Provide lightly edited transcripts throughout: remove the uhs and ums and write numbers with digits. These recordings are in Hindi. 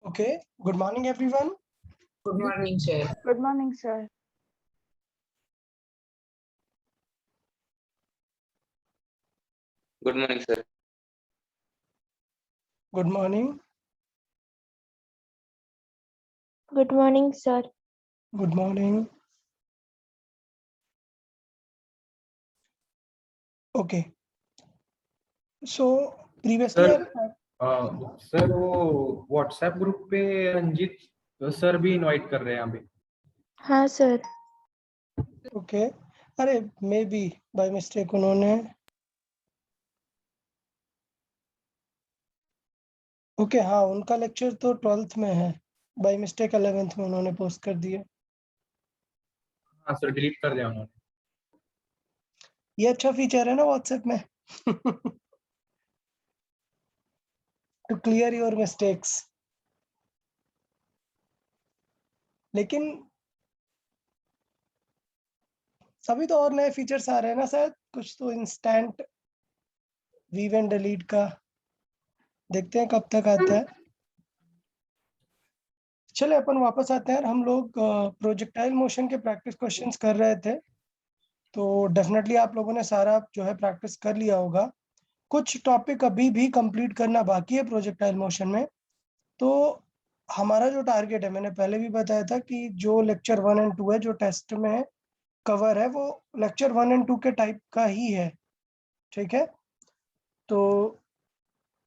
Okay, good morning, everyone. Good morning, sir. Good morning, sir. Good morning, sir. Good morning. Good morning, sir. Good morning. Okay. So previously, sir वो व्हाट्सएप ग्रुप पे रंजीत सर भी इनवाइट कर रहे हैं यहाँ पे। हाँ सर। okay. अरे मे बी बाय मिस्टेक उन्होंने ओके हाँ उनका लेक्चर तो 12th में है, बाय मिस्टेक 11th में उन्होंने पोस्ट कर दिया। हाँ सर, डिलीट कर दिया उन्होंने। ये अच्छा फीचर है ना व्हाट्सएप में टू क्लियर योर मिस्टेक्स। लेकिन सभी तो और नए फीचर्स आ रहे हैं ना, शायद कुछ तो इंस्टेंट वीव एंड डिलीट का, देखते हैं कब तक आता है। चले अपन वापस आते हैं। हम लोग प्रोजेक्टाइल मोशन के प्रैक्टिस क्वेश्चंस कर रहे थे, तो डेफिनेटली आप लोगों ने सारा जो है प्रैक्टिस कर लिया होगा। कुछ टॉपिक अभी भी कंप्लीट करना बाकी है प्रोजेक्टाइल मोशन में। तो हमारा जो टारगेट है, मैंने पहले भी बताया था कि जो लेक्चर 1 एंड 2 है जो टेस्ट में कवर है, वो लेक्चर 1 एंड 2 के टाइप का ही है। ठीक है, तो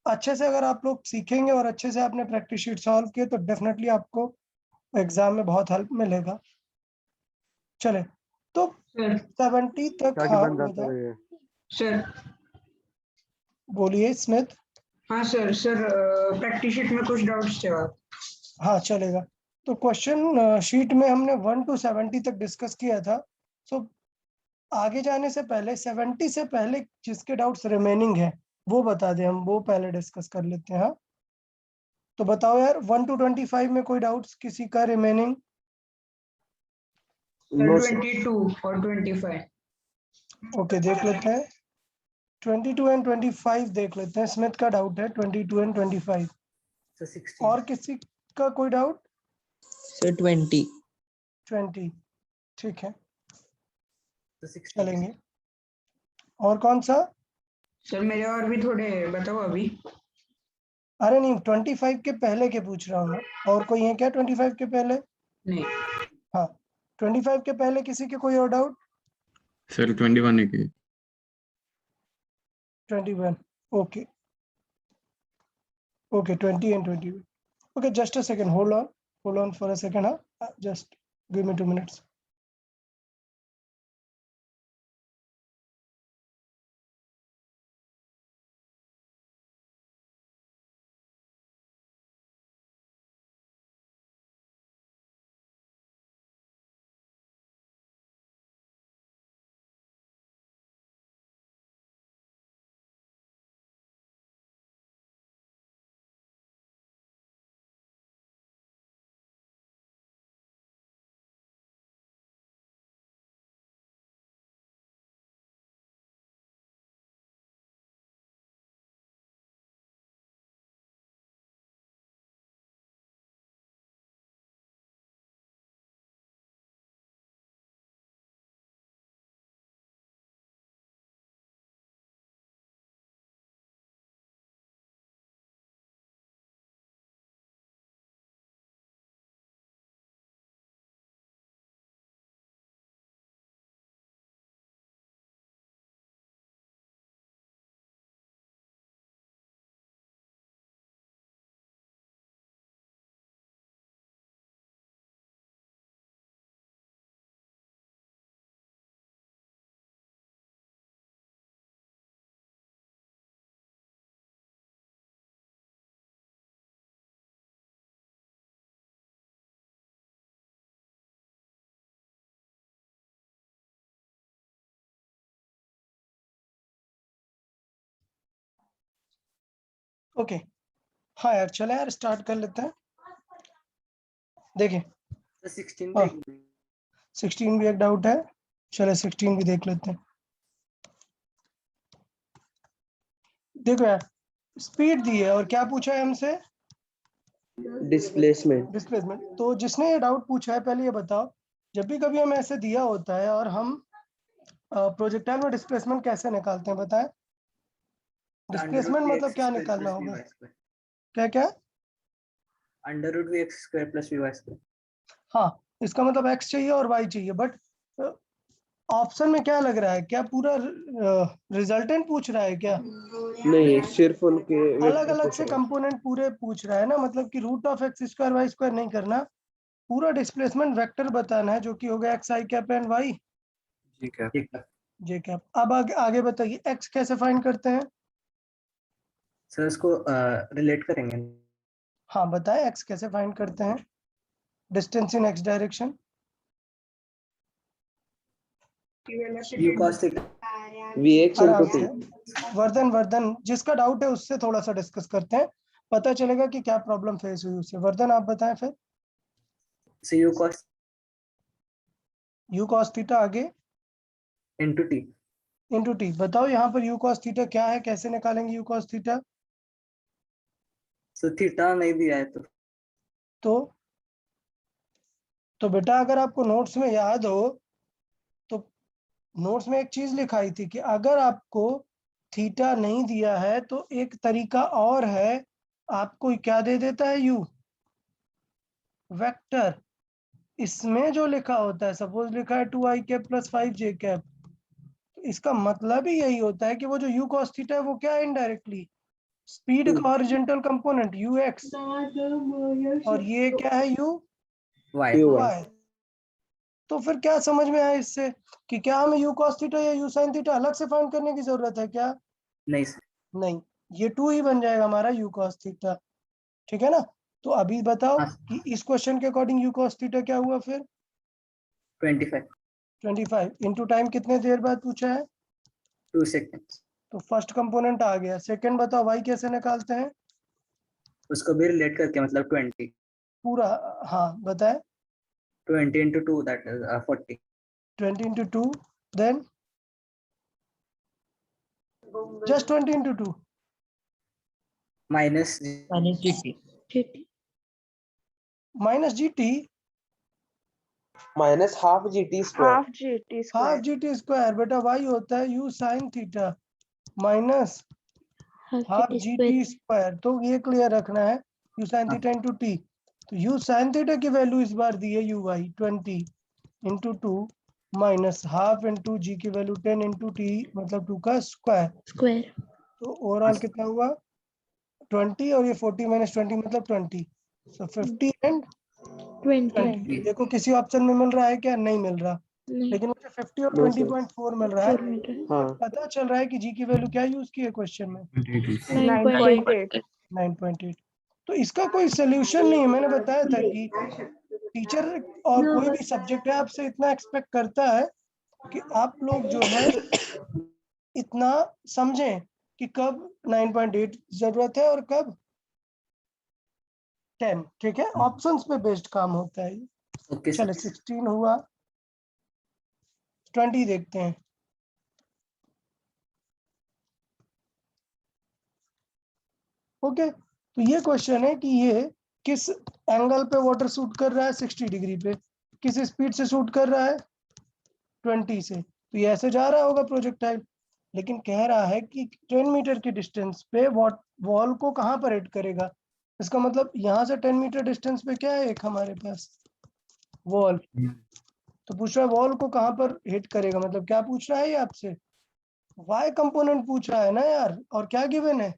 अच्छे से अगर आप लोग सीखेंगे और अच्छे से आपने प्रैक्टिस शीट सॉल्व किए तो डेफिनेटली आपको एग्जाम में बहुत हेल्प मिलेगा। चले तो सर 70 तक। हाँ बताओ, सर बोलिए स्मिथ। हाँ सर सर प्रैक्टिस शीट में कुछ डाउट्स थे आप। हाँ चलेगा। तो क्वेश्चन शीट में हमने 1 to 70 तक डिस्कस किया था। सो आगे जाने से पहले 70 से पहले जिसके डाउट्स रिमेनिंग है वो बता दें, हम वो पहले डिस्कस कर लेते हैं। हाँ तो बताओ यार, 1 to 25 में कोई डाउट्स किसी का रिमेनिंग? 22 और 25। ओके देख लेते हैं, 22 एंड 25 देख लेते हैं। स्मिथ का डाउट है 22 एंड 25। और किसी का कोई डाउट? सर 20। 20 ठीक है, चलेंगे। और कौन सा? सर मेरे और भी थोड़े बताओ अभी। अरे नहीं, 25 के पहले के पूछ रहा हूँ मैं। और कोई है क्या 25 के पहले? नहीं हाँ 25 के पहले किसी के कोई और डाउट? सर 21 है कि 21 okay okay 20 and 21 okay. Just a second, hold on for a second. हाँ just give me 2 minutes। Okay हाँ यार, चले यार स्टार्ट कर लेते हैं। देखिए 16 भी एक डाउट है, चले 16 भी देख लेते हैं। देखो यार, स्पीड दी है और क्या पूछा है हमसे? डिस्प्लेसमेंट। डिस्प्लेसमेंट। तो जिसने ये डाउट पूछा है पहले ये बताओ, जब भी कभी हमें ऐसे दिया होता है और हम प्रोजेक्टाइल में डिस्प्लेसमेंट कैसे निकालते हैं बताएं? डिस्प्लेसमेंट मतलब क्या निकालना होगा? क्या क्या? √vx² + vy²। हाँ, इसका मतलब x चाहिए और y चाहिए, बट ऑप्शन में क्या लग रहा है, क्या पूरा रिजल्टेंट पूछ रहा है क्या? नहीं, सिर्फ उनके अलग अलग से कंपोनेंट पूरे पूछ रहा है ना, मतलब कि √(x², y² नहीं करना, पूरा डिस्प्लेसमेंट वेक्टर बताना है जो कि हो गया xi cap and y j cap. अब आगे बताइए x कैसे फाइंड करते हैं? सर इसको रिलेट करेंगे। हाँ बताएं, x कैसे फाइंड करते हैं? Distance in x direction. u cos theta vx आराम * से t। वर्धन जिसका डाउट है उससे थोड़ा सा डिस्कस करते हैं, पता चलेगा कि क्या प्रॉब्लम फेस हुई उससे। वर्धन आप बताएं फिर। So u cos थीटा आगे * t। Into T. बताओ यहाँ पर u cos थीटा क्या है, कैसे निकालेंगे u cos theta? So theta नहीं दिया है तो बेटा अगर आपको नोट्स में याद हो तो नोट्स में एक चीज लिखाई थी कि अगर आपको थीटा नहीं दिया है तो एक तरीका और है, आपको क्या दे देता है u वेक्टर। इसमें जो लिखा होता है, सपोज लिखा है 2i कैप + 5j कैप, तो इसका मतलब ही यही होता है कि वो जो u cos थीटा है वो क्या है? इनडायरेक्टली स्पीड का हॉरिजॉन्टल कंपोनेंट ux, और ये क्या है u y। तो फिर क्या समझ में आया इससे कि क्या हमें u cos थीटा या u sin थीटा अलग से फाइंड करने की जरूरत है क्या? नहीं नहीं, ये 2 ही बन जाएगा हमारा u cos थीटा, ठीक है ना? तो अभी बताओ कि इस क्वेश्चन के अकॉर्डिंग u cos थीटा क्या हुआ फिर? 25 इंटू टाइम कितने देर बाद पूछा है? 2 सेकंड्स। तो फर्स्ट कंपोनेंट आ गया। सेकंड बताओ y कैसे निकालते हैं? उसको भी रिलेट करके, मतलब 20 पूरा, हाँ बताए। 20 * 2 that is 40। 20 into 2 then just 20 into 2 minus gt minus gt minus half gt square. half gt half square gt square. बेटा y होता है u sin theta minus half gt square. तो ये क्लियर रखना है, u sin theta into t। तो u sin थीटा की वैल्यू इस बार दी है u y 20 into 2 minus half into g की वैल्यू 10 इंटू t मतलब 2 का स्क्वायर। तो ओवरऑल कितना हुआ? 20 और ये 40 माइनस 20 मतलब 20, सो 50 एंड 20। देखो किसी ऑप्शन में मिल रहा है क्या? नहीं मिल रहा, लेकिन मुझे 50 और 20.4 मिल रहा है। हाँ। पता चल रहा है कि जी की वैल्यू क्या यूज की है क्वेश्चन में? 9.8 9.8। तो इसका कोई सोल्यूशन नहीं है। मैंने बताया था कि टीचर और कोई भी सब्जेक्ट है आपसे इतना एक्सपेक्ट करता है कि आप लोग जो है इतना समझें कि कब 9.8 जरूरत है और कब 10, ठीक है? ऑप्शंस पे बेस्ड काम होता है। ओके चलो 16 हुआ, 20 देखते हैं। ओके, तो ये क्वेश्चन है कि ये किस एंगल पे वाटर शूट कर रहा है? 60 डिग्री पे। किस स्पीड से शूट कर रहा है? 20 से। तो ये ऐसे जा रहा होगा प्रोजेक्टाइल, लेकिन कह रहा है कि 10 मीटर की डिस्टेंस पे वॉल को कहाँ पर हिट करेगा। इसका मतलब यहाँ से 10 मीटर डिस्टेंस पे क्या है एक हमारे पास वॉल। तो पूछ रहा है वॉल को कहाँ पर हिट करेगा, मतलब क्या पूछ रहा है ये आपसे? वाई कंपोनेंट पूछ रहा है ना यार, और क्या गिवन है?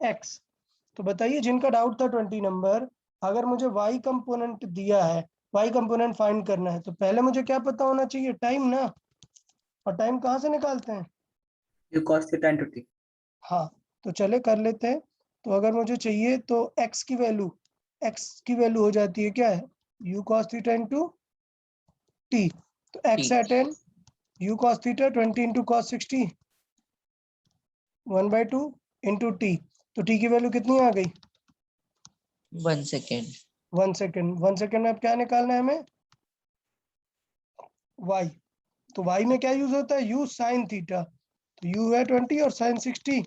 एक्स। तो बताइए जिनका डाउट था 20 नंबर, अगर मुझे y कंपोनेंट दिया है, y कंपोनेंट फाइंड करना है, तो पहले मुझे क्या पता होना चाहिए? टाइम ना। और टाइम कहाँ से निकालते हैं? u cos theta * t। हाँ, तो चले कर लेते हैं। तो अगर मुझे चाहिए तो x की वैल्यू हो जाती है क्या है? u cos theta into t। तो x है 10, u cos theta 20 into cos 60 1/2 into t। तो t की वैल्यू कितनी आ गई? 1 सेकेंड। 1 सेकेंड। 1 सेकेंड में अब क्या निकालना है हमें? y। तो y में क्या यूज होता है? u sin theta. तो u है 20 और sin 60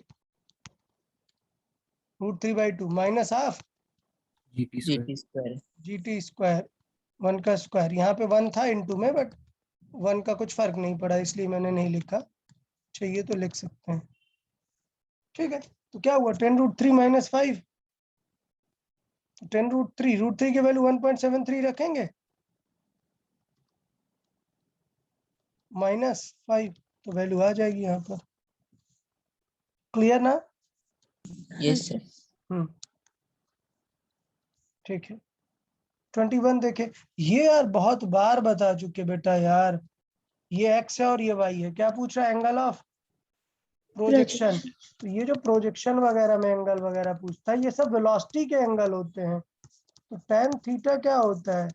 √3/2 minus half GT GT square. square. GT square 1 का स्क्वायर, यहाँ पे 1 था इनटू में, बट 1 का कुछ फर्क नहीं पड़ा इसलिए मैंने नहीं लिखा, चाहिए तो लिख सकते हैं। ठीक है, तो क्या हुआ 10√3 माइनस 5, 10√3 की वैल्यू 1.73 रखेंगे माइनस 5, तो वैल्यू आ जाएगी यहाँ पर। क्लियर ना? Yes sir. ठीक है। 21 देखे, ये यार बहुत बार बता चुके बेटा यार, ये x है और ये y है। क्या पूछ रहा है? Angle of projection. तो ये जो प्रोजेक्शन वगैरह में एंगल वगैरह पूछता है, ये सब वेलोसिटी के एंगल होते हैं। तो tan थीटा क्या होता है?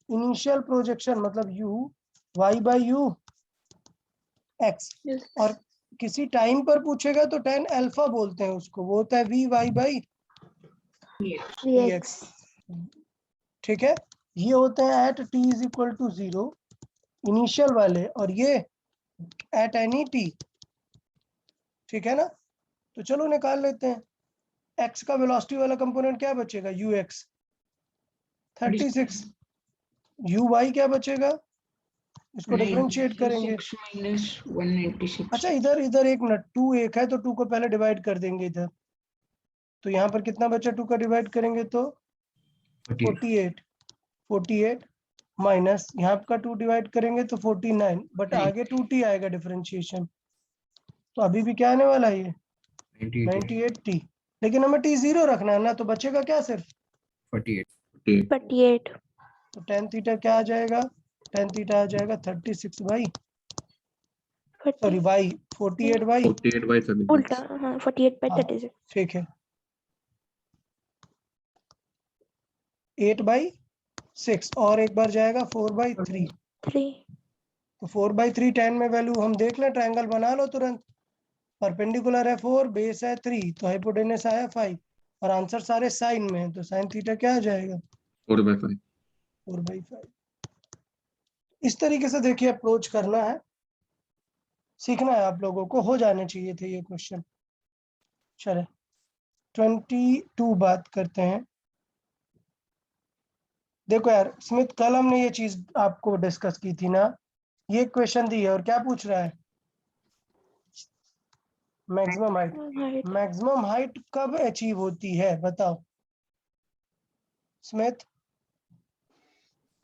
इनिशियल प्रोजेक्शन मतलब u y/u x, और किसी टाइम पर पूछेगा तो tan अल्फा बोलते हैं उसको, वो होता है vy/dx। ठीक है, ये होते हैं at t is equal to 0 initial वाले, और ये एट एनी t। ठीक है ना? तो चलो निकाल लेते हैं। x का वेलोसिटी वाला कंपोनेंट क्या बचेगा? ux 36, uy क्या बचेगा? इसको डिफरेंशिएट करेंगे। -196। अच्छा, इधर एक मिनट, 2 एक है तो 2 को पहले डिवाइड कर देंगे इधर, तो यहाँ पर कितना बचा? 2 का डिवाइड करेंगे तो 48 माइनस यहाँ का 2 डिवाइड करेंगे तो 49, बट आगे 2t आएगा डिफरेंशिएशन, तो अभी भी क्या आने वाला है? ये 98t, लेकिन हमें t 0 रखना है ना, तो बचेगा क्या? सिर्फ 48। तो tan थीटा क्या आ जाएगा? tan थीटा आ जाएगा 36 बाई, सॉरी y 48 बाई 48/36. उल्टा, हाँ 48/36। ठीक है, 8/6 और एक बार जाएगा 4/3। 3। तो 4/3 tan में वैल्यू हम देख लें, ट्रायंगल बना लो तुरंत। परपेंडिकुलर है 4, बेस है 3, तो हाइपोटेनस आया 5, और आंसर सारे साइन में है, तो साइन थीटा क्या आ जाएगा? 4/5. 4/5। इस तरीके से देखिए अप्रोच करना है, सीखना है आप लोगों को, हो जाने चाहिए थे ये क्वेश्चन। चले 22 बात करते हैं। देखो यार स्मिथ, कल हमने ये चीज आपको डिस्कस की थी ना, ये क्वेश्चन दी है और क्या पूछ रहा है? Maximum height. मैक्सिमम हाइट कब अचीव होती है बताओ स्मिथ?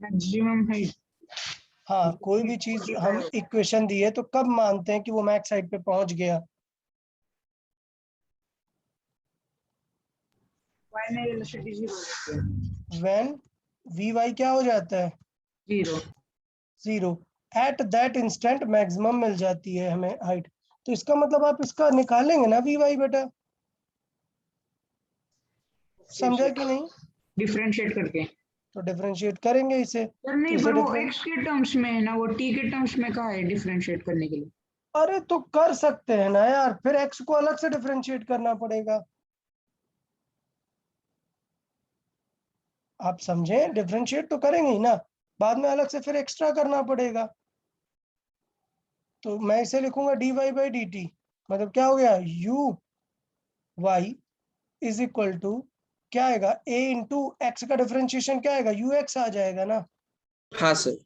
मैक्सिमम हाइट, हाँ, कोई भी चीज हम इक्वेशन दी है तो कब मानते हैं कि वो मैक्स हाइट पे पहुंच गया? फाइनल वेलोसिटी 0 हो जाती है। व्हेन vy क्या हो जाता है? 0। एट दैट इंस्टेंट मैक्सिमम मिल जाती है हमें हाइट। तो इसका मतलब आप इसका निकालेंगे ना vy बेटा, समझा कि नहीं? डिफरेंशिएट करके। तो डिफरेंशिएट करेंगे इसे। सर नहीं, तो पर वो इसे x के टर्म्स में है ना, वो t के टर्म्स में कहाँ है डिफरेंशिएट करने के लिए? अरे तो कर सकते हैं ना यार, फिर x को अलग से डिफरेंशिएट करना पड़ेगा। आप समझे? डिफरेंशिएट तो करेंगे ही ना, बाद में अलग से फिर एक्स्ट्रा करना पड़ेगा। तो मैं इसे लिखूंगा dy/dt, मतलब क्या हो गया? uy इज इक्वल टू क्या आएगा? a इंटू एक्स का डिफरेंशिएशन क्या आएगा? ux आ जाएगा ना, हाँ sir.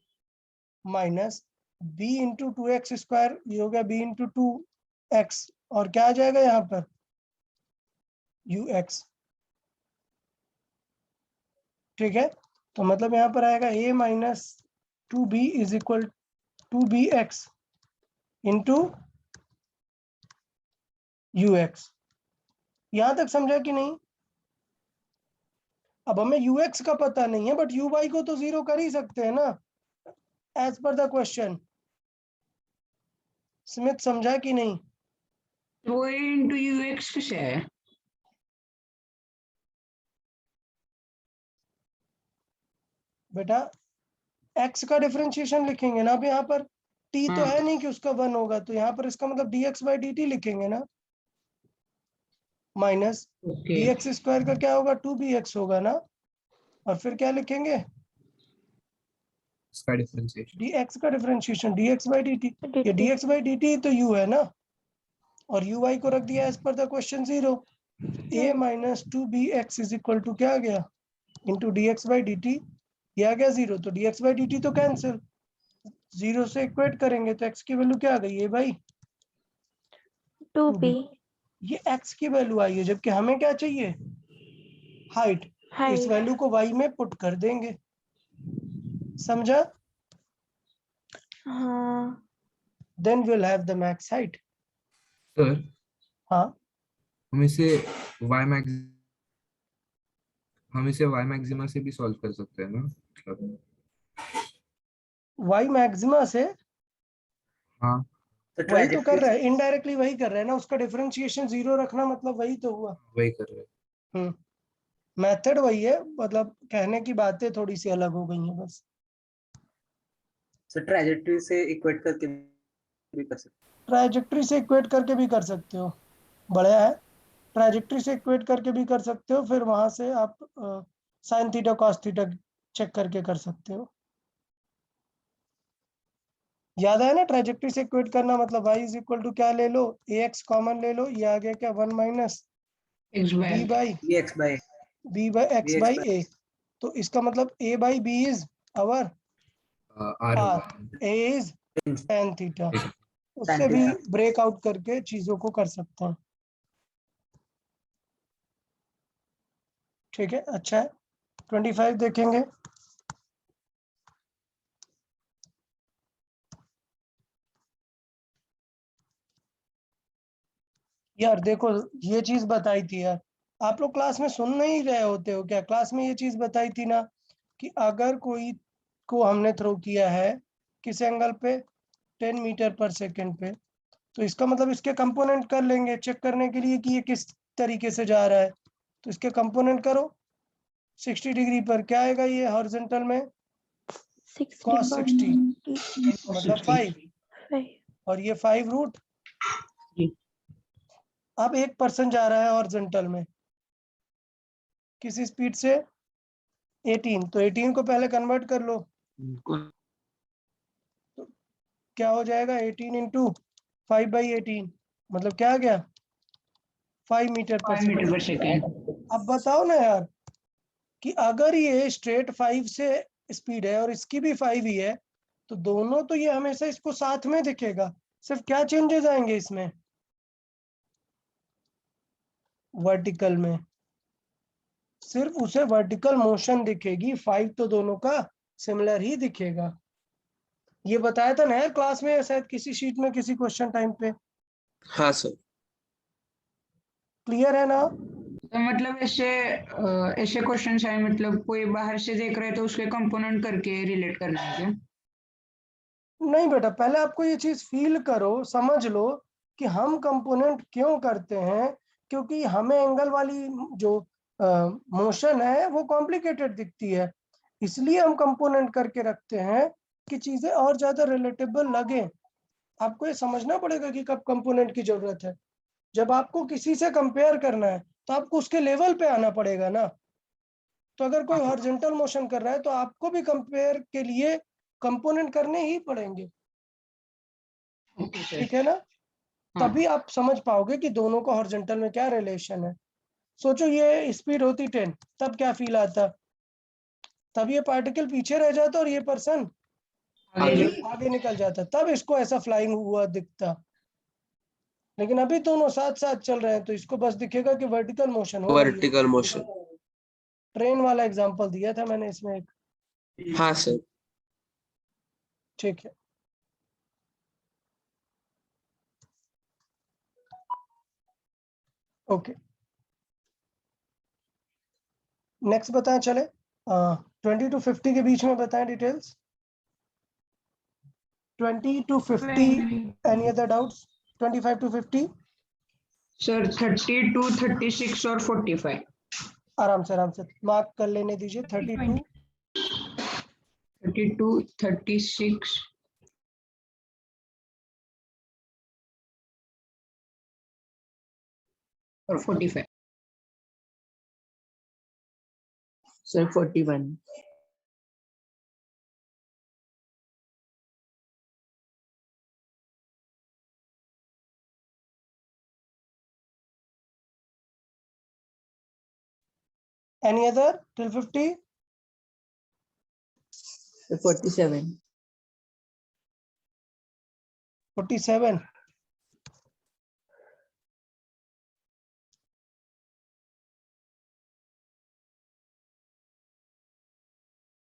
Minus b into 2x square, ये हो गया b इंटू 2x, और क्या आ जाएगा यहाँ पर? ux। ठीक है, तो मतलब यहाँ पर आएगा a minus 2b is equal 2bx into ux। यहां तक समझा कि नहीं? अब हमें ux का पता नहीं है, बट uy को तो 0 कर ही सकते हैं ना, as per the question. Smith समझा कि नहीं? वो a इंटू ux किसे है? बेटा x का डिफरेंशिएशन लिखेंगे ना, अब यहाँ पर t तो है नहीं कि उसका 1 होगा, तो यहाँ पर इसका मतलब dx/dt लिखेंगे ना, माइनस bx स्क्वायर का क्या होगा? 2bx होगा ना, और फिर क्या लिखेंगे? इसका डिफरेंशिएशन। dx का डिफरेंशिएशन dx/dt। ये dx/dt तो u है ना, और uy को रख दिया as per the question 0, a minus two b x is equal to क्या आ गया into d x by d t, ये आ गया 0, तो d x by d t तो कैंसिल, 0 से इक्वेट करेंगे तो x की वैल्यू क्या आ गई है भाई 2b ये x की वैल्यू आई है, जबकि हमें क्या चाहिए हाइट, तो इस height. वैल्यू को y में पुट कर देंगे, समझा? हाँ then will have the max height. Sir हाँ हम इसे y मैक्सिमा से भी सॉल्व कर सकते हैं ना, मतलब y मैक्सिमा से हाँ तो वही तो कर trajectory रहा है, इनडायरेक्टली वही कर रहा है ना, उसका डिफरेंशिएशन 0 रखना मतलब वही तो हुआ। वही कर रहे हैं। मेथड वही है, मतलब कहने की बातें थोड़ी सी अलग हो गई हैं बस। से ट्रैजेक्टरी से इक्वेट करके भी कर सकते ट्राइजेक्टरी से इक्वेट करके भी कर सकते हो, बढ़िया है। ट्राइजेक्टरी से इक्वेट करके भी कर सकते हो, फिर वहां से आप sine theta cos theta check करके कर सकते हो। याद है ना, ट्राइजेक्टरी से इक्वेट करना मतलब y इज इक्वल टू क्या ले लो, ax कॉमन ले लो, ये आ गया क्या 1 minus x by b by हैं x by x by a, तो इसका मतलब a बाई b is our R r, होगा। a इज tan थीटा, उससे tan भी theta। ब्रेकआउट करके चीजों को कर सकते हैं। ठीक है, अच्छा है। 25 देखेंगे। यार देखो, ये चीज बताई थी यार, आप लोग क्लास में सुन नहीं रहे होते हो क्या? क्लास में ये चीज बताई थी ना कि अगर कोई को हमने थ्रो किया है किस एंगल पे 10 मीटर पर सेकंड पे, तो इसका मतलब इसके कंपोनेंट कर लेंगे चेक करने के लिए कि ये किस तरीके से जा रहा है, तो इसके कंपोनेंट करो। 60 डिग्री पर क्या आएगा ये हॉरिजॉन्टल में 60 cos 60 मतलब 5, 5 और ये 5 रूट। अब एक पर्सन जा रहा है हॉरिजॉन्टल में किस स्पीड से 18, तो 18 को पहले कन्वर्ट कर लो, तो क्या हो जाएगा 18 इंटू 5/18 मतलब क्या आ गया 5 मीटर पर 5 मीटर पर सेकेंड। सेकेंड। अब बताओ ना यार कि अगर ये स्ट्रेट 5 से स्पीड है और इसकी भी 5 ही है, तो दोनों तो ये हमेशा इसको साथ में दिखेगा, सिर्फ क्या चेंजेस आएंगे इसमें वर्टिकल में, सिर्फ उसे वर्टिकल मोशन दिखेगी, 5 तो दोनों का सिमिलर ही दिखेगा। ये बताया था ना यार क्लास में, शायद किसी शीट में किसी क्वेश्चन टाइम पे। हाँ सर। क्लियर है ना? तो मतलब ऐसे ऐसे क्वेश्चन है, मतलब कोई बाहर से देख रहे तो उसके कंपोनेंट करके रिलेट करना है क्या? नहीं बेटा, पहले आपको ये चीज फील करो, समझ लो कि हम कंपोनेंट क्यों करते हैं, क्योंकि हमें एंगल वाली जो मोशन है वो कॉम्प्लिकेटेड दिखती है, इसलिए हम कंपोनेंट करके रखते हैं कि चीजें और ज्यादा रिलेटेबल लगे। आपको ये समझना पड़ेगा कि कब कंपोनेंट की जरूरत है। जब आपको किसी से कंपेयर करना है तो आपको उसके लेवल पे आना पड़ेगा ना। तो अगर कोई हॉरिजॉन्टल मोशन कर रहा है तो आपको भी कंपेयर के लिए कंपोनेंट करने ही पड़ेंगे, ओके सर। ठीक है ना? हाँ। तभी आप समझ पाओगे कि दोनों का हॉरिजॉन्टल में क्या रिलेशन है। सोचो ये स्पीड होती 10, तब क्या फील आता, तब ये पार्टिकल पीछे रह जाता और ये पर्सन आगे आगे निकल जाता, तब इसको ऐसा फ्लाइंग हुआ दिखता। लेकिन अभी दोनों साथ साथ चल रहे हैं तो इसको बस दिखेगा कि वर्टिकल मोशन हो रही है। Vertical motion. ट्रेन वाला एग्जांपल दिया था मैंने इसमें एक, हाँ सर। ठीक है। ओके, नेक्स्ट बताएं चले। 20 to 50 के बीच में बताएं details. 20 to 50, any other doubts? 25 to 50 sir 30 to 36 और 45। आराम से मार्क कर लेने दीजिए। 32 32 36 और 45। सर 41। Any other till 50? 47. 47.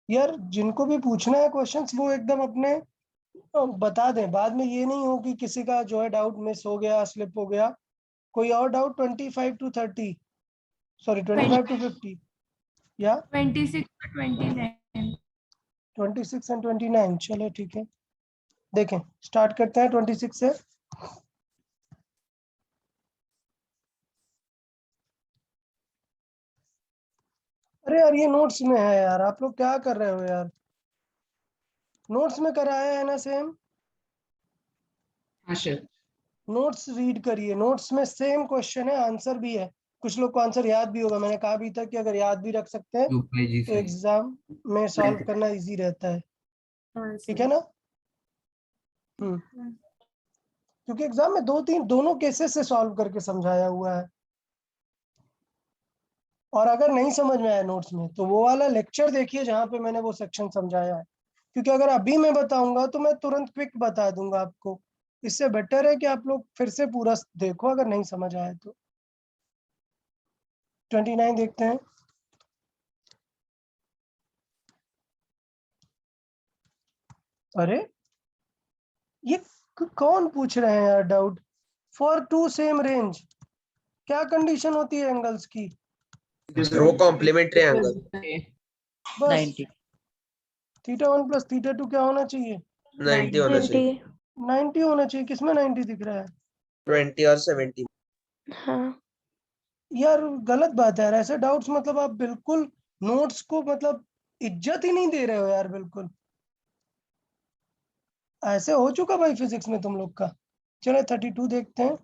यार जिनको भी पूछना है क्वेश्चंस वो एकदम अपने बता दें, बाद में ये नहीं हो कि किसी का जो है डाउट मिस हो गया, स्लिप हो गया। कोई और डाउट 25 to 30, सॉरी 25 to 50 या 26 to 29. 26 and 29? चलो ठीक है, देखें स्टार्ट करते हैं 26 से। अरे यार ये नोट्स में है यार, आप लोग क्या कर रहे हो यार? नोट्स में कराया है ना सेम? हाँ सर। नोट्स रीड करिए, नोट्स में सेम क्वेश्चन है, आंसर भी है। कुछ लोग को आंसर याद भी होगा, मैंने कहा भी था कि अगर याद भी रख सकते हैं 2 by G तो से एग्जाम में सॉल्व करना इजी रहता है, हाँ ठीक है ना? क्योंकि एग्जाम में दोनों केसेस से सॉल्व करके समझाया हुआ है। और अगर नहीं समझ में आया नोट्स में तो वो वाला लेक्चर देखिए जहाँ पे मैंने वो सेक्शन समझाया है, क्योंकि अगर अभी मैं बताऊंगा तो मैं तुरंत क्विक बता दूंगा आपको। इससे बेटर है कि आप लोग फिर से पूरा देखो अगर नहीं समझ आया तो। 29 देखते हैं। अरे ये कौन पूछ रहे हैं यार doubt? For to same range क्या कंडीशन होती है एंगल्स की? रो कॉम्प्लीमेंट्री एंगल बस 90. θ1 + θ2 क्या होना चाहिए? 90 होना चाहिए। 90 होना चाहिए। किसमें 90 दिख रहा है? 20 और 70। हाँ यार गलत बात है यार, ऐसे डाउट्स मतलब आप बिल्कुल नोट्स को मतलब इज्जत ही नहीं दे रहे हो यार बिल्कुल। ऐसे हो चुका भाई फिजिक्स में तुम लोग का। चलो 32 देखते हैं।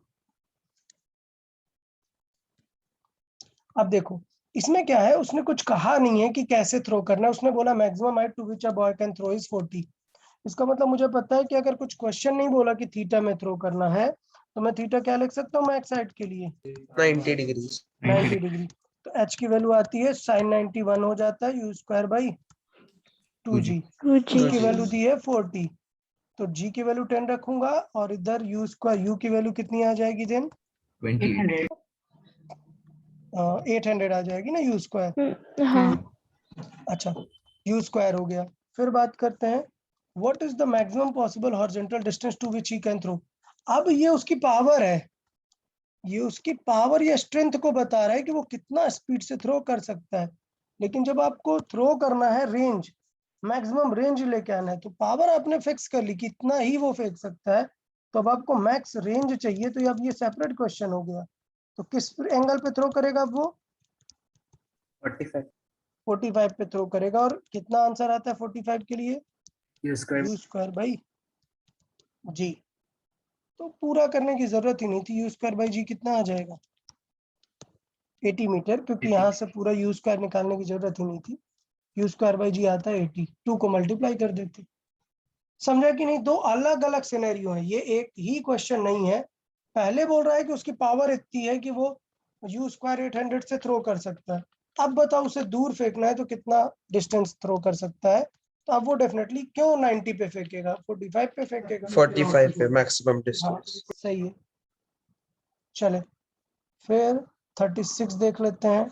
अब देखो इसमें क्या है, उसने कुछ कहा नहीं है कि कैसे थ्रो करना है, उसने बोला maximum height to which a boy can throw is 40। इसका मतलब मुझे पता है कि अगर कुछ क्वेश्चन नहीं बोला कि थीटा में थ्रो करना है तो मैं थीटा क्या लिख सकता हूँ मैक्स हाइट के लिए? 90 डिग्रीज। 90 डिग्री। तो एच की वैल्यू आती है sin 91 हो जाता है u² / 2g। उसकी वैल्यू दी है 40, तो g की वैल्यू 10 रखूंगा और इधर u² की वैल्यू कितनी आ जाएगी देन? 28 800 आ जाएगी ना u²। हाँ अच्छा u² हो गया। फिर बात करते हैं what is the maximum possible horizontal distance to which he can throw. अब ये उसकी पावर है, ये उसकी पावर या स्ट्रेंथ को बता रहा है कि वो कितना स्पीड से थ्रो कर सकता है। लेकिन जब आपको थ्रो करना है रेंज, मैक्सिमम रेंज लेके आना है, तो पावर आपने फिक्स कर ली कि इतना ही वो फेंक सकता है, तो अब आपको मैक्स रेंज चाहिए। तो अब ये सेपरेट क्वेश्चन हो गया। तो किस एंगल पे थ्रो करेगा अब वो? 45. 45 पे थ्रो करेगा। और कितना आंसर आता है 45 के लिए? u² / g। तो पूरा करने की जरूरत ही नहीं थी, u² / g कितना आ जाएगा? 80 मीटर, क्योंकि यहाँ से पूरा u² निकालने की जरूरत ही नहीं थी। u² / g आता है 80, 2 को मल्टीप्लाई कर देते। समझा कि नहीं? दो अलग अलग सिनेरियो है, ये एक ही क्वेश्चन नहीं है। पहले बोल रहा है कि उसकी पावर इतनी है कि वो u² 800 से थ्रो कर सकता है। अब बताओ उसे दूर फेंकना है तो कितना डिस्टेंस थ्रो कर सकता है? तो अब वो डेफिनेटली क्यों 90 पे फेंकेगा, 45 पे फेंकेगा। 45 पे मैक्सिमम हाँ डिस्टेंस। सही है। चले फिर 36 देख लेते हैं।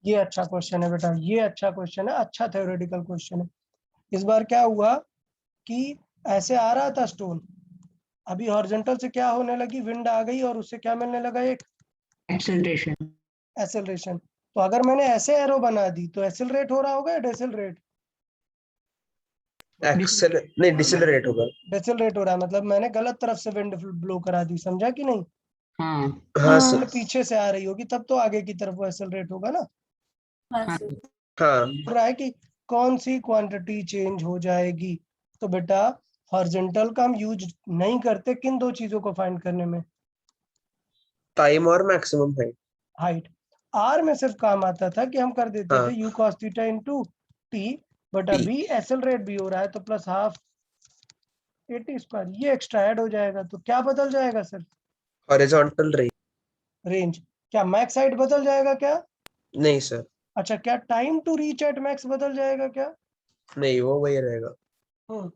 ये अच्छा क्वेश्चन है बेटा, ये अच्छा क्वेश्चन है, अच्छा थ्योरेटिकल क्वेश्चन है। इस बार क्या हुआ कि ऐसे आ रहा था स्टोन, अभी हॉरिजॉन्टल से क्या होने लगी, विंड आ गई और उससे क्या मिलने लगा? एक एक्सेलरेशन। एक्सेलरेशन। तो अगर मैंने ऐसे एरो बना दी तो एक्सेलरेट हो रहा होगा या डिसेलरेट? नहीं डिसेलरेट होगा। डिसेलरेट हो रहा है, मतलब मैंने गलत तरफ से विंड ब्लो करा दी, समझा कि नहीं? हाँ हाँ तो सर। पीछे से आ रही होगी तब तो आगे की तरफ वो एक्सेलरेट होगा ना। हाँ हाँ बोल रहा है कि कौन सी क्वांटिटी चेंज हो जाएगी। तो बेटा हॉरिजॉन्टल का हम यूज नहीं करते किन दो चीजों को फाइंड करने में? टाइम और मैक्सिमम हाइट। हाइट। आर में सिर्फ काम आता था कि हम कर देते हाँ। थे u cos θ * t, but T। अभी एक्सेलरेट भी हो रहा है तो +½ 80 स्क्वायर, ये एक्स्ट्रा ऐड हो जाएगा तो क्या बदल जाएगा सर? Horizontal range. रेंज। क्या मैक्स हाइट बदल जाएगा क्या? नहीं सर, अच्छा, क्या time to reach at max बदल जाएगा क्या? नहीं वो वही रहेगा। हम्म।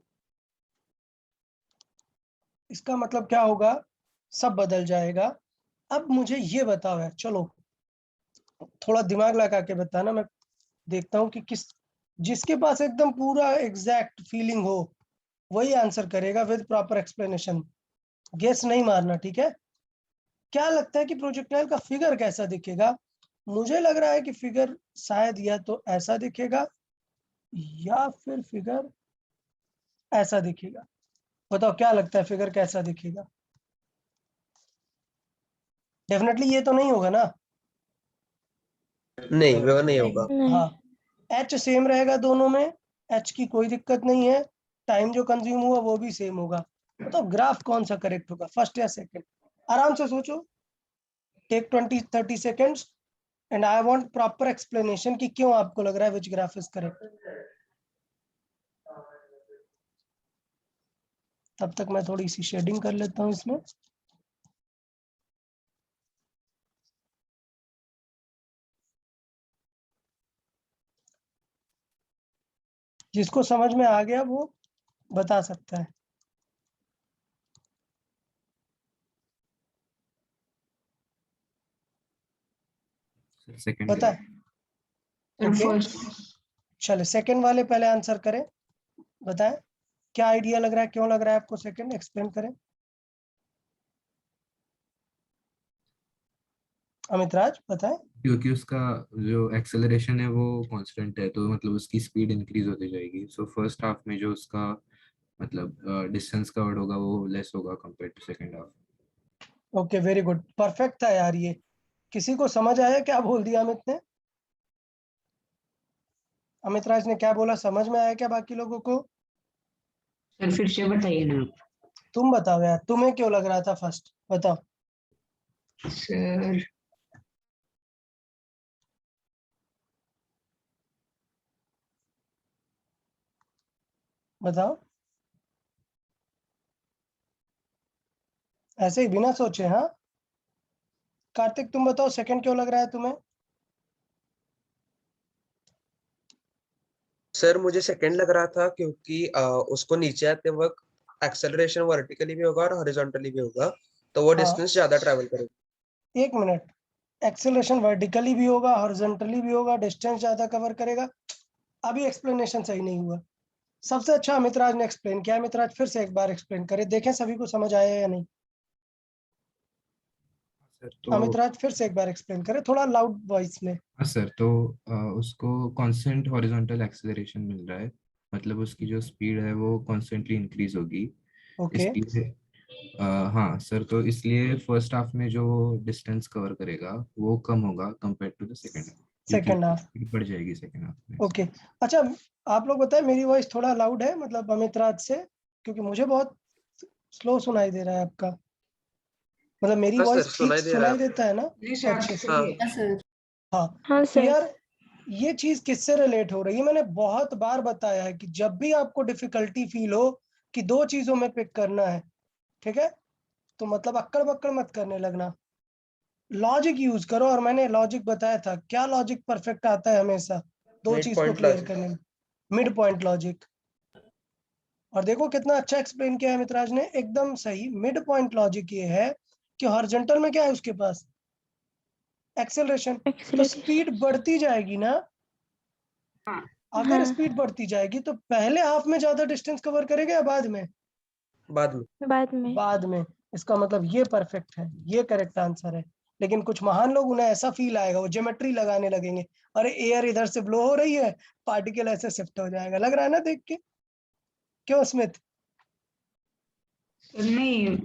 इसका मतलब क्या होगा? सब बदल जाएगा। अब मुझे ये बताओ यार, चलो थोड़ा दिमाग लगा के बताना, मैं देखता हूँ कि जिसके पास एकदम पूरा एग्जैक्ट फीलिंग हो वही आंसर करेगा विद प्रॉपर एक्सप्लेनेशन। गेस नहीं मारना, ठीक है? क्या लगता है कि प्रोजेक्टाइल का फिगर कैसा दिखेगा? मुझे लग रहा है कि फिगर शायद या तो ऐसा दिखेगा या फिर फिगर ऐसा दिखेगा। बताओ क्या लगता है फिगर कैसा दिखेगा? डेफिनेटली ये तो नहीं होगा ना? नहीं वो नहीं होगा। नहीं। हाँ, एच सेम रहेगा दोनों में, एच की कोई दिक्कत नहीं है। टाइम जो कंज्यूम हुआ वो भी सेम होगा। तो ग्राफ कौन सा करेक्ट होगा, फर्स्ट या सेकंड? आराम से सोचो, take 20-30 seconds and I want proper explanation कि क्यों आपको लग रहा है विच ग्राफ इज करेक्ट। तब तक मैं थोड़ी सी शेडिंग कर लेता हूँ इसमें। जिसको समझ में आ गया वो बता सकता है। सेकंड बता। Sir okay, first. चलो सेकंड वाले पहले आंसर करें। बताएं क्या आइडिया लग रहा है, क्यों लग रहा है आपको सेकंड, एक्सप्लेन करें। अमित राज बताएं। क्योंकि उसका जो एक्सेलरेशन है वो कांस्टेंट है, तो मतलब उसकी स्पीड इंक्रीज होती जाएगी। सो फर्स्ट हाफ में जो उसका मतलब डिस्टेंस कवर्ड होगा वो लेस होगा compare to second half. Okay, very good, perfect था यार ये। किसी को समझ आया क्या बोल दिया अमित ने? अमित राज ने क्या बोला, समझ में आया क्या बाकी लोगों को? सर फिर से बताइए ना आप। तुम बताओ यार, तुम्हें क्यों लग रहा था फर्स्ट, बताओ। सर बताओ ऐसे ही बिना सोचे। हाँ कार्तिक तुम बताओ, सेकंड क्यों लग रहा है तुम्हें? सर मुझे सेकंड लग रहा था क्योंकि उसको नीचे आते वक्त एक्सेलरेशन वर्टिकली भी होगा और हॉरिजॉन्टली भी होगा, तो वो हाँ, डिस्टेंस ज्यादा ट्रैवल करेगा। एक मिनट, एक्सेलरेशन वर्टिकली भी होगा हॉरिजॉन्टली भी होगा, डिस्टेंस ज्यादा कवर करेगा। अभी एक्सप्लेनेशन सही नहीं हुआ। सबसे अच्छा अमित राज ने एक्सप्लेन किया। अमित राज फिर से एक बार एक्सप्लेन करें, देखें सभी को समझ आया या नहीं। सर तो अमित राज फिर से एक बार एक्सप्लेन करें थोड़ा लाउड वॉइस में। हाँ सर, तो उसको कांस्टेंट हॉरिजॉन्टल एक्सेलरेशन मिल रहा है, मतलब उसकी जो स्पीड है वो कॉन्स्टेंटली इंक्रीज होगी। ओके, इसलिए हाँ सर, तो इसलिए फर्स्ट हाफ में जो डिस्टेंस कवर करेगा वो कम होगा compare to the second half, क्योंकि सेकंड उसकी हाफ। स्पीड बढ़ जाएगी सेकंड हाफ में। ओके, अच्छा आप लोग बताएं, मेरी वॉइस थोड़ा लाउड है मतलब अमित राज से? क्योंकि मुझे बहुत स्लो सुनाई दे रहा है आपका। मतलब मेरी हाँ सर, वॉइस ठीक सुनाई दे रहा है सुनाई देता है ना नहीं सर अच्छे आपसे से? हाँ। सही है। हाँ। हाँ तो सर। यार ये चीज किससे रिलेट हो रही है? मैंने बहुत बार बताया है कि जब भी आपको डिफिकल्टी फील हो कि दो चीजों में पिक करना है, ठीक है, तो मतलब अक्कड़ बक्कड़ मत करने लगना, लॉजिक यूज करो। और मैंने लॉजिक बताया था, क्या लॉजिक परफेक्ट आता है हमेशा दो मिड चीज को पॉइंट क्लियर लॉजिक। करने में? Mid point logic. और देखो कितना अच्छा एक्सप्लेन किया है मितराज ने, एकदम सही। मिड पॉइंट लॉजिक ये है कि हॉरिजॉन्टल में क्या है उसके पास, एक्सेलरेशन, तो एक्सेलरेशन। स्पीड बढ़ती जाएगी ना। हाँ अगर हाँ, स्पीड बढ़ती जाएगी तो पहले हाफ में ज्यादा डिस्टेंस कवर करेगा या बाद में? बाद में। बाद में। बाद में। इसका मतलब ये परफेक्ट है, ये करेक्ट आंसर है। लेकिन कुछ महान लोग, उन्हें ऐसा फील आएगा, वो ज्योमेट्री लगाने लगेंगे, अरे एयर इधर से ब्लो हो रही है, पार्टिकल ऐसे शिफ्ट हो जाएगा। लग रहा है ना देख के? क्यों स्मिथ? सर नहीं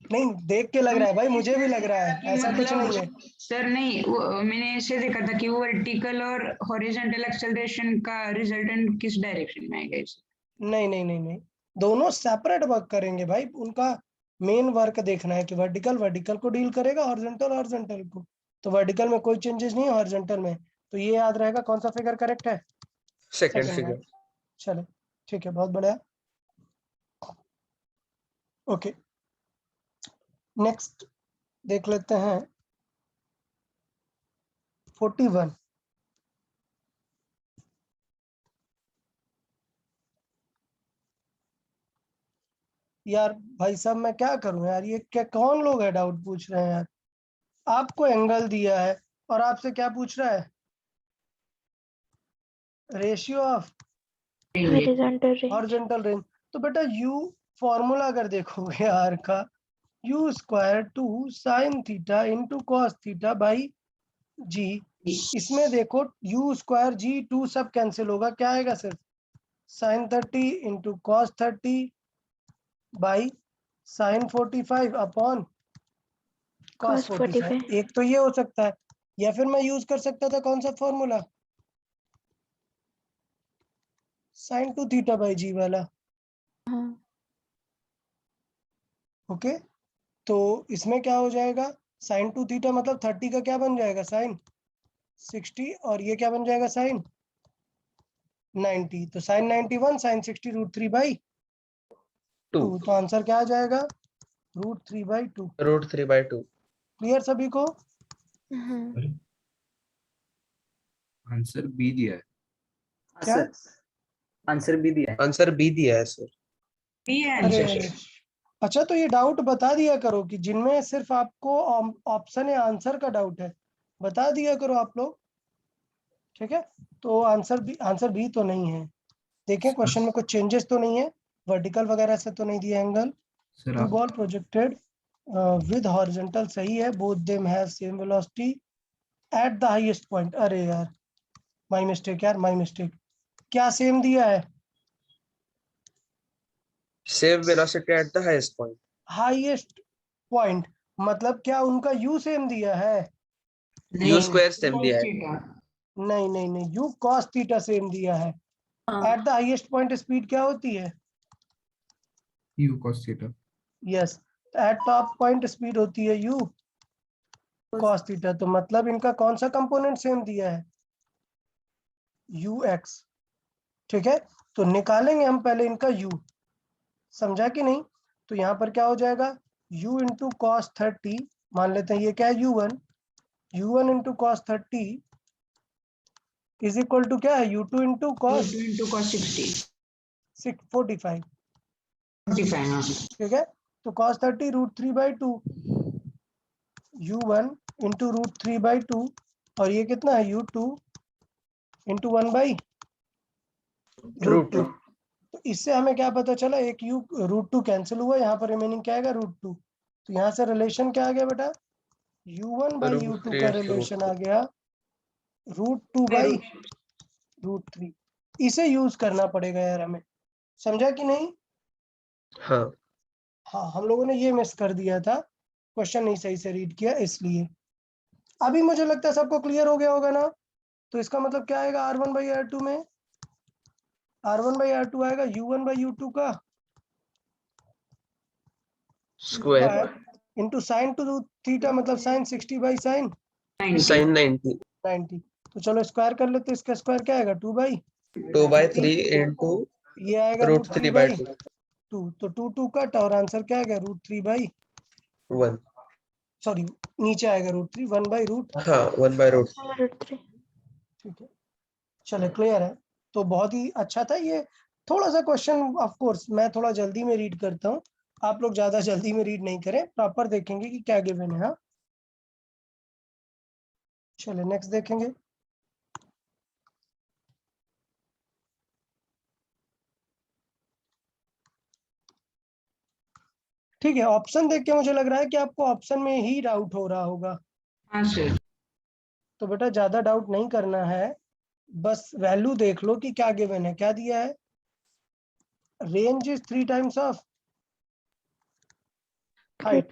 नहीं देख के लग रहा है भाई, मुझे भी लग रहा है, ऐसा कुछ मतलब नहीं है। सर नहीं मैंने ऐसे देखा था कि वो वर्टिकल और हॉरिजॉन्टल एक्सेलरेशन का रिजल्टेंट किस डायरेक्शन में आएगा इसे। नहीं नहीं नहीं नहीं, दोनों सेपरेट वर्क करेंगे भाई। उनका मेन वर्क देखना है कि वर्टिकल वर्टिकल को डील करेगा, हॉरिजॉन्टल हॉरिजॉन्टल को। तो वर्टिकल में कोई चेंजेस नहीं है, हॉरिजॉन्टल में। तो ये याद रहेगा, कौन सा फिगर करेक्ट है? सेकंड सेकंड है। फिगर। चलो ठीक है, बहुत बढ़िया। ओके, नेक्स्ट देख लेते हैं 41। यार भाई साहब मैं क्या करूं यार, ये क्या कौन लोग है डाउट पूछ रहे हैं यार। आपको एंगल दिया है और आपसे क्या पूछ रहा है, ratio of Horizontal range. Horizontal range. तो बेटा यू फॉर्मूला अगर देखोगे आर का, u square 2 sine theta into cos theta by g. इसमें देखो यू स्क्वायर जी 2 सब कैंसिल होगा, क्या आएगा सिर्फ sine 30 into cos 30 by sine 45 upon cos Cos 45। 45. एक तो ये हो सकता है, या फिर मैं यूज कर सकता था कौन सा फॉर्मूला, साइन 2 थीटा बाई जी वाला। हाँ. ओके, तो इसमें क्या हो जाएगा, साइन 2 थीटा मतलब 30 का क्या बन जाएगा साइन 60, और ये क्या बन जाएगा साइन 90। तो साइन 91 साइन 60 √3 बाई 2। तो आंसर क्या आ जाएगा, √3 बाई 2। √3/2। क्लियर सभी को? हाँ. आंसर बी दिया है। क्या? आंसर बी दिया है। आंसर बी दिया है सर। बी है अरे आंसर। अरे, अच्छा तो ये डाउट बता दिया करो कि जिनमें सिर्फ आपको ऑप्शन या आंसर का डाउट है, बता दिया करो आप लोग, ठीक है। तो आंसर बी तो नहीं है। देखिए क्वेश्चन में कुछ चेंजेस तो नहीं है, वर्टिकल वगैरह से तो नहीं दिया एंगल। सर टू आप बॉल प्रोजेक्टेड विद हॉरिजॉन्टल सही है, both them have same velocity at the highest point. अरे यार माय मिस्टेक यार, माय मिस्टेक। क्या सेम दिया है, same velocity at the highest point. Highest point मतलब क्या उनका यू सेम दिया है? यू स्क्वायर सेम दिया है। नहीं नहीं नहीं, यू cos थीटा सेम दिया है। At the highest point speed क्या होती है? You cos theta. Yes, eight top point speed होती है यू cos थीटा। तो मतलब इनका कौन सा कंपोनेंट सेम दिया है, यू एक्स, ठीक है। तो निकालेंगे हम पहले इनका u, समझा कि नहीं। तो यहाँ पर क्या हो जाएगा, u इंटू कॉस 30, मान लेते हैं ये क्या है u1 into cos 30 is equal to क्या है u2 इंटू कॉस 45, 45। ठीक है। तो cos 30 √3/2, u1 इंटू √3/2, और ये कितना है u2 इंटू 1/√2। तो इससे हमें क्या पता चला, एक u √2 कैंसिल हुआ, यहाँ पर रिमेनिंग क्या आएगा √2। तो यहाँ से रिलेशन क्या आ गया बेटा, u1/u2 का रिलेशन आ गया √2/√3। इसे यूज करना पड़ेगा यार हमें, समझा कि नहीं। हाँ हाँ, हम लोगों ने ये मिस कर दिया था, क्वेश्चन नहीं सही से रीड किया इसलिए। अभी मुझे लगता है सबको क्लियर हो गया होगा ना। तो इसका मतलब क्या आएगा, R1/R2 में R1/R2 आएगा u1/u2 का स्क्वायर इंटू साइन 2 थीटा मतलब साइन 60 साइन साइन 90 तो चलो स्क्वायर कर लेते, इसका स्क्वायर क्या आएगा 2/3 इंटू ये आएगा √3/2 2। तो 2 कट और आंसर क्या आएगा √3/1। 1। सॉरी नीचे आएगा √3 1/√, हाँ 1/√3। √3. ठीक है। चले क्लियर है। तो बहुत ही अच्छा था ये। थोड़ा सा क्वेश्चन ऑफ कोर्स मैं थोड़ा जल्दी में रीड करता हूँ, आप लोग ज्यादा जल्दी में रीड नहीं करें, प्रॉपर देखेंगे कि क्या गिवन है। हाँ चले नेक्स्ट देखेंगे। ठीक है, ऑप्शन देख के मुझे लग रहा है कि आपको ऑप्शन में ही डाउट हो रहा होगा। हाँ सर। तो बेटा ज्यादा डाउट नहीं करना है, बस वैल्यू देख लो कि क्या गिवन है, क्या दिया है, range is 3 times of height.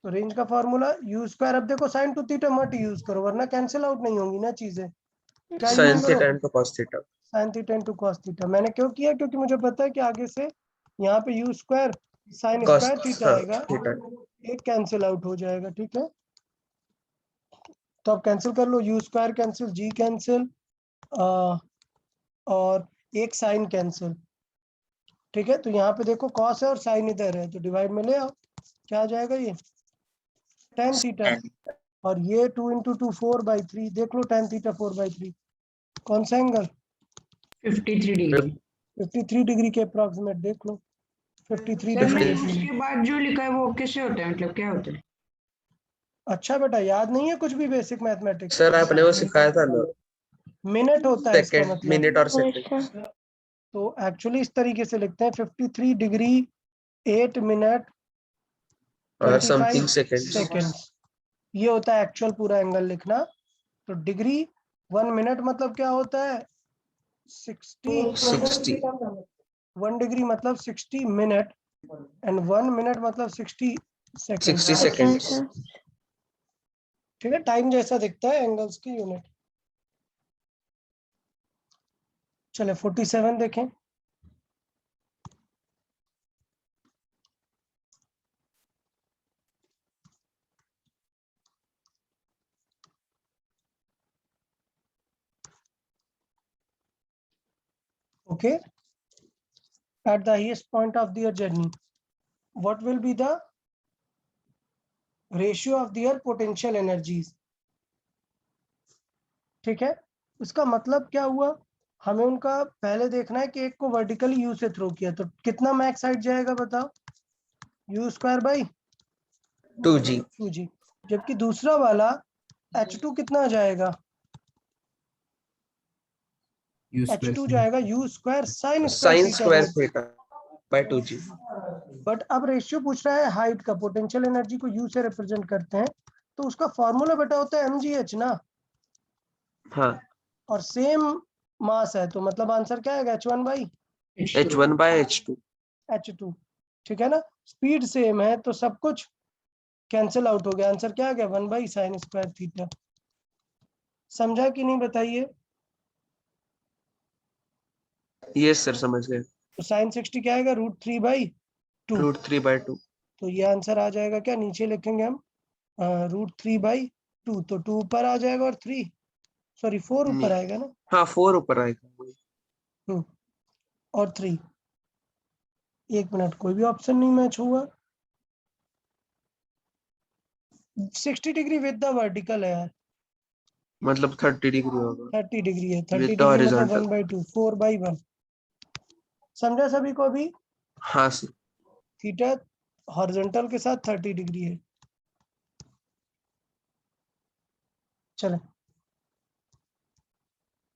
तो रेंज का फॉर्मूला यू स्क्वायर, अब देखो साइन 2 थीटा मत यूज करो वरना कैंसिल आउट नहीं होंगी ना चीजें। क्या साइन यूज थीटा करो, into cos theta. Sign theta into cos theta. मैंने क्यों किया, क्योंकि मुझे पता है कि आगे से यहाँ पे u square sine cos square theta आएगा, थीटा। एक कैंसिल आउट हो जाएगा, ठीक है। तो अब कैंसिल कर लो, u square cancel, g cancel, और एक साइन कैंसिल, ठीक है, तो यहाँ पे देखो कॉस है और साइन इधर है, तो डिवाइड में ले आओ, क्या आ जाएगा ये tan थीटा, और ये 2 इंटू 2 4/3, देख लो tan थीटा 4/3 कौन सा एंगल, 53 डिग्री। 53 डिग्री के अप्रॉक्सीमेट, देख लो 53 सर डिग्री। नहीं, उसके बाद जो लिखा है वो कैसे होता है, मतलब क्या होता है? अच्छा बेटा, याद नहीं है कुछ भी बेसिक मैथमेटिक्स? सर आपने वो सिखाया था ना, मिनट होता है इसका सेकंड, मतलब। मिनट और सेकंड। अच्छा, तो एक्चुअली इस तरीके से लिखते हैं 53 डिग्री 8 मिनट और समथिंग 25 सेकंड्स। सेकेंड्स, ये होता है एक्चुअल पूरा एंगल लिखना। तो डिग्री 1 मिनट मतलब क्या होता है 60, 1 डिग्री मतलब 60 मिनट, एंड 1 मिनट मतलब 60 सेकेंड। 60 अच्छा सेकंड्स। अच्छा। ठीक है, टाइम जैसा दिखता है, एंगल्स की यूनिट। चले 47 देखें। Okay, at the highest point of their journey, what will be the ratio of their potential energies? ठीक है, उसका मतलब क्या हुआ, हमें उनका पहले देखना है कि एक को वर्टिकली यू से थ्रो किया, तो कितना मैक्स हाइट जाएगा बताओ, you square by 2g। 2g, जबकि दूसरा वाला h2 कितना जाएगा, h2 जाएगा you square sign sine square square theta by 2g। But अब रेशियो पूछ रहा है हाइट का, पोटेंशियल एनर्जी को यू से रिप्रेजेंट करते हैं, तो उसका फॉर्मूला बेटा होता है mgh ना, हाँ, और सेम मास है, तो मतलब आंसर क्या आएगा h1 by h1 bye h2। h2। ठीक है ना, स्पीड सेम है तो सब कुछ कैंसिल आउट हो गया, आंसर क्या आ गया 1 बाई साइन स्क्वायर थीटा। समझा कि नहीं बताइए? यस सर, समझ गए। तो साइन 60 क्या आएगा √3/2, √3/2। तो ये आंसर आ जाएगा, क्या नीचे लिखेंगे हम √3/2, तो 2 ऊपर आ जाएगा और 4 ऊपर आएगा ना, हाँ 4 ऊपर आएगा। और 3। 1 मिनट, कोई भी ऑप्शन नहीं मैच हुआ। 60 डिग्री विद द वर्टिकल है यार, मतलब 30 डिग्री होगा 30 डिग्री है, 30 With the डिग्री मतलब horizontal। 1/2, 4/1। समझा सभी को अभी? हाँ सर। थीटा हॉरिजॉन्टल के साथ 30 डिग्री है। चले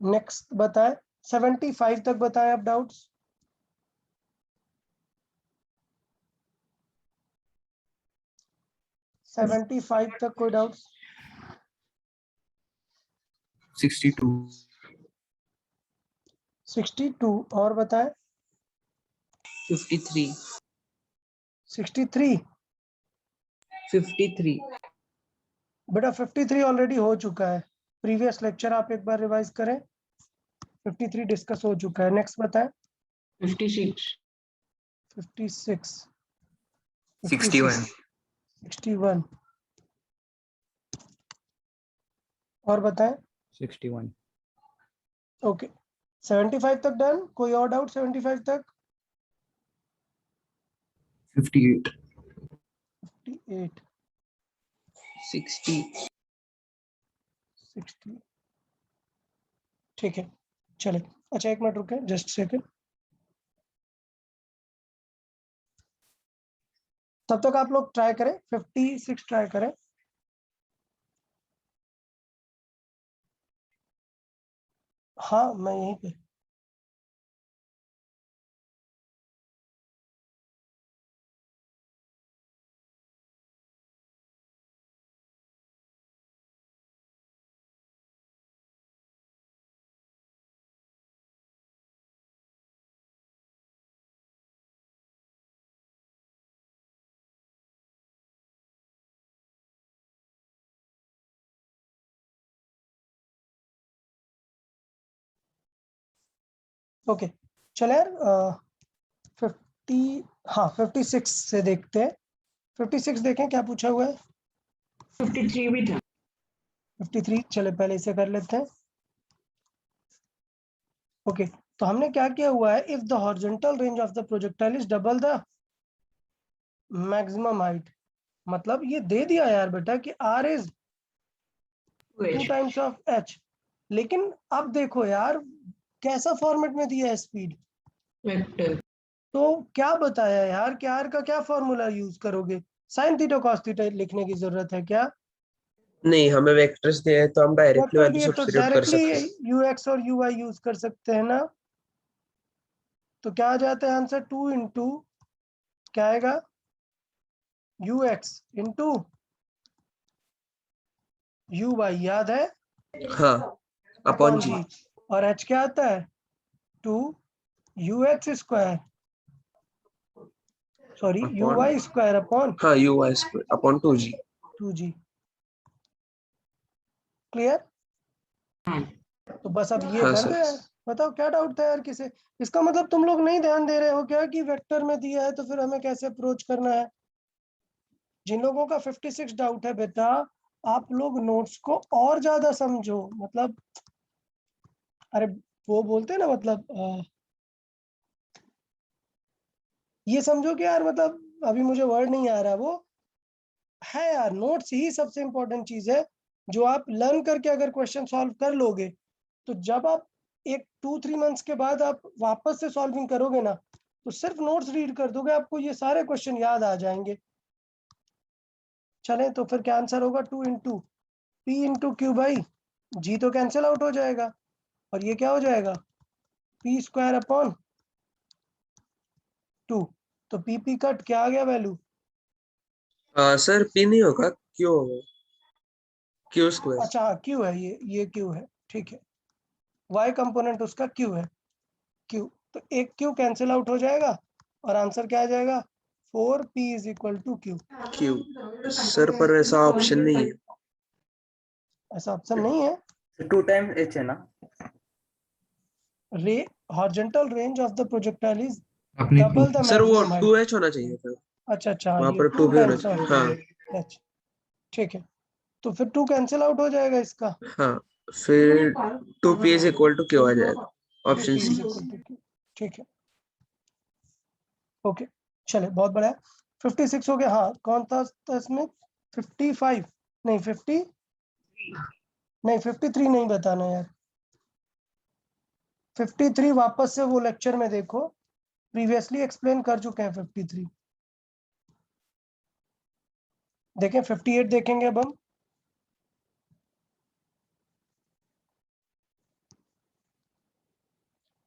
नेक्स्ट बताएं, 75 तक बताएं आप डाउट्स। सेवेंटी फाइव तक कोई डाउट्स? 62। 62 और बताएं। 53। 63 53। बेटा 53 ऑलरेडी हो चुका है, प्रीवियस लेक्चर आप एक बार रिवाइज करें, 53 डिस्कस हो चुका है। नेक्स्ट बताएं। 56। 56 61। 61 और बताएं। 61। ओके 75 तक डन, कोई और डाउट 75 तक? 58। 58 60। 60 ठीक है, चले। अच्छा 1 मिनट रुके, जस्ट सेकंड, तब तक आप लोग ट्राई करें, 56 ट्राई करें। हाँ मैं यहीं पे। ओके चले यार 50, हाँ 56 से देखते हैं। 56 देखें क्या पूछा हुआ है। 53 भी था। 53 चले पहले इसे कर लेते हैं। ओके तो हमने क्या किया हुआ है, if the horizontal range of the projectile is double the maximum height, मतलब ये दे दिया यार बेटा कि r is 2 times of h, लेकिन अब देखो यार कैसा फॉर्मेट में दिया है स्पीड, वेक्टर। तो क्या बताया यार कि r का क्या फॉर्मूला यूज करोगे, साइन थीटा कॉस थीटा लिखने की जरूरत है क्या? नहीं, हमें वेक्टर्स दिए हैं तो हम डायरेक्टली वेक्टर वैल्यू दिए तो सब्स्टिट्यूट कर सकते हैं। डायरेक्टली ux और uy यूज कर सकते हैं ना, तो क्या आ जाता है आंसर, 2 इंटू क्या आएगा, ux इंटू uy, याद है, हाँ, अपॉन जी। और h क्या आता है, 2 ux square, sorry Upon- uy square upon हाँ, u y square upon 2g। 2g। Clear? तो बस अब ये हाँ कर दो सर। यार, बताओ क्या डाउट था यार किसे? इसका मतलब तुम लोग नहीं ध्यान दे रहे हो क्या कि वेक्टर में दिया है तो फिर हमें कैसे अप्रोच करना है? जिन लोगों का 56 डाउट है बेटा, आप लोग नोट्स को और ज्यादा समझो, मतलब अरे वो बोलते हैं ना, मतलब ये समझो कि यार, मतलब अभी मुझे वर्ड नहीं आ रहा, वो है यार, नोट्स ही सबसे इंपॉर्टेंट चीज है, जो आप लर्न करके अगर क्वेश्चन सॉल्व कर लोगे तो जब आप एक 2-3 मंथ्स के बाद आप वापस से सॉल्विंग करोगे ना, तो सिर्फ नोट्स रीड कर दोगे, आपको ये सारे क्वेश्चन याद आ जाएंगे। चलें, तो फिर क्या आंसर होगा, 2 into p into q by g, तो कैंसिल आउट हो जाएगा, और ये क्या हो जाएगा, पी स्क्वायर अपॉन 2, तो पी कट क्या आ गया वैल्यू, सर पी नहीं होगा, क्यू होगा, क्यू स्क्वायर। अच्छा हाँ क्यू है, ये क्यू है, ठीक है, वाई कंपोनेंट उसका क्यू है, क्यू, तो एक क्यू कैंसिल आउट हो जाएगा और आंसर क्या आ जाएगा, 4p is equal to q. Q sir, पर ऐसा ऑप्शन नहीं है। ऐसा ऑप्शन नहीं है, 2 टाइम्स h है ना? रे horizontal range of the projectile is अपने डबल द सर वो मैक्सिमम हाइट। 2h होना चाहिए था, अच्छा हाँ, वहां ये पर 2 2 भी होना टाइम्स चाहिए। ऑफ हाँ h, ठीक है, तो फिर 2 कैंसिल आउट हो जाएगा इसका, हाँ, फिर 2p is equal to q आ जाएगा, option 2p C. Is equal to q, ठीक है, ओके, चले बहुत बढ़िया, 56 हो गया, हाँ कौन था इसमें, 55 नहीं 50 नहीं 53 नहीं बताना यार, 53 वापस से वो लेक्चर में देखो, प्रीवियसली एक्सप्लेन कर चुके हैं 53, देखें 58 देखेंगे अब हम,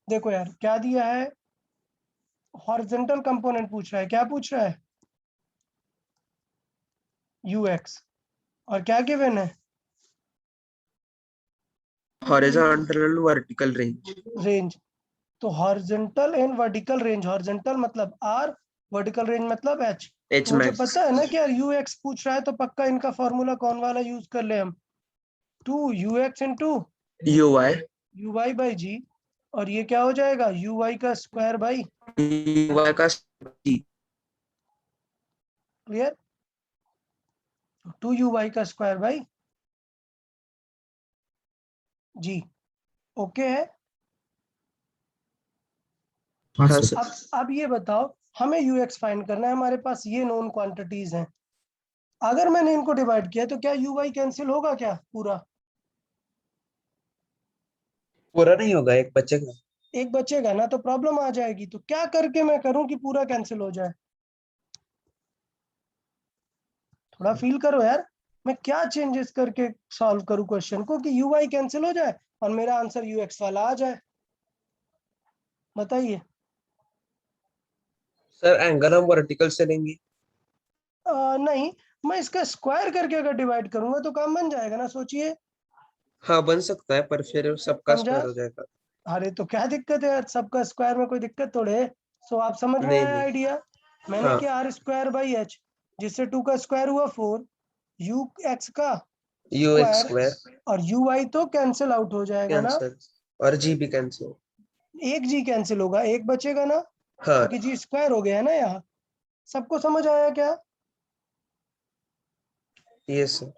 देखो यार क्या दिया है, हॉरिजॉन्टल कंपोनेंट पूछ रहा है, क्या पूछ रहा है, ux, और क्या गिवन है, horizontal and vertical range. Range, तो horizontal and vertical range, horizontal मतलब r, वर्टिकल रेंज मतलब h, एच तो मुझे मैक्स। पता है ना कि यार ux पूछ रहा है तो पक्का इनका फॉर्मूला कौन वाला यूज कर ले हम, 2ux into U Y, you Y by जी, और ये क्या हो जाएगा, यू वाई का स्क्वायर बाई, यू वाई का जी। क्लियर, 2u का स्क्वायर बाई जी, ओके है। हाँ हाँ सर। सर। अब ये बताओ, हमें ux फाइंड करना है, हमारे पास ये नोन क्वांटिटीज हैं, अगर मैंने इनको डिवाइड किया तो क्या यू वाई कैंसिल होगा क्या पूरा, पूरा नहीं होगा, एक बचेगा। एक बचेगा ना, तो प्रॉब्लम आ जाएगी, तो क्या करके मैं करूं कि पूरा कैंसिल हो जाए, थोड़ा फील करो यार, मैं क्या चेंजेस करके सॉल्व करूं क्वेश्चन को कि यू वाई कैंसिल हो जाए और मेरा आंसर ux वाला आ जाए, बताइए। सर एंगल हम वर्टिकल से लेंगे। नहीं, मैं इसका स्क्वायर करके अगर डिवाइड करूंगा तो काम बन जाएगा ना, सोचिए, हाँ बन सकता है, पर फिर सबका समझा, स्क्वायर हो जाएगा। अरे तो क्या दिक्कत है यार, सबका स्क्वायर में कोई दिक्कत थोड़े है, सो आप समझ में नहीं आया नहीं। आइडिया, मैंने हाँ, किया आर स्क्वायर बाई एच, जिससे 2 का स्क्वायर हुआ 4, यू एक्स का यू एक्स स्क्वायर, स्क्वायर और यू वाई तो कैंसिल आउट हो जाएगा ना, कैंसिल, और जी भी कैंसिल। एक जी कैंसिल होगा, एक बचेगा ना, हाँ क्योंकि जी स्क्वायर हो गया है ना यहाँ, सबको समझ आया क्या, ये सर।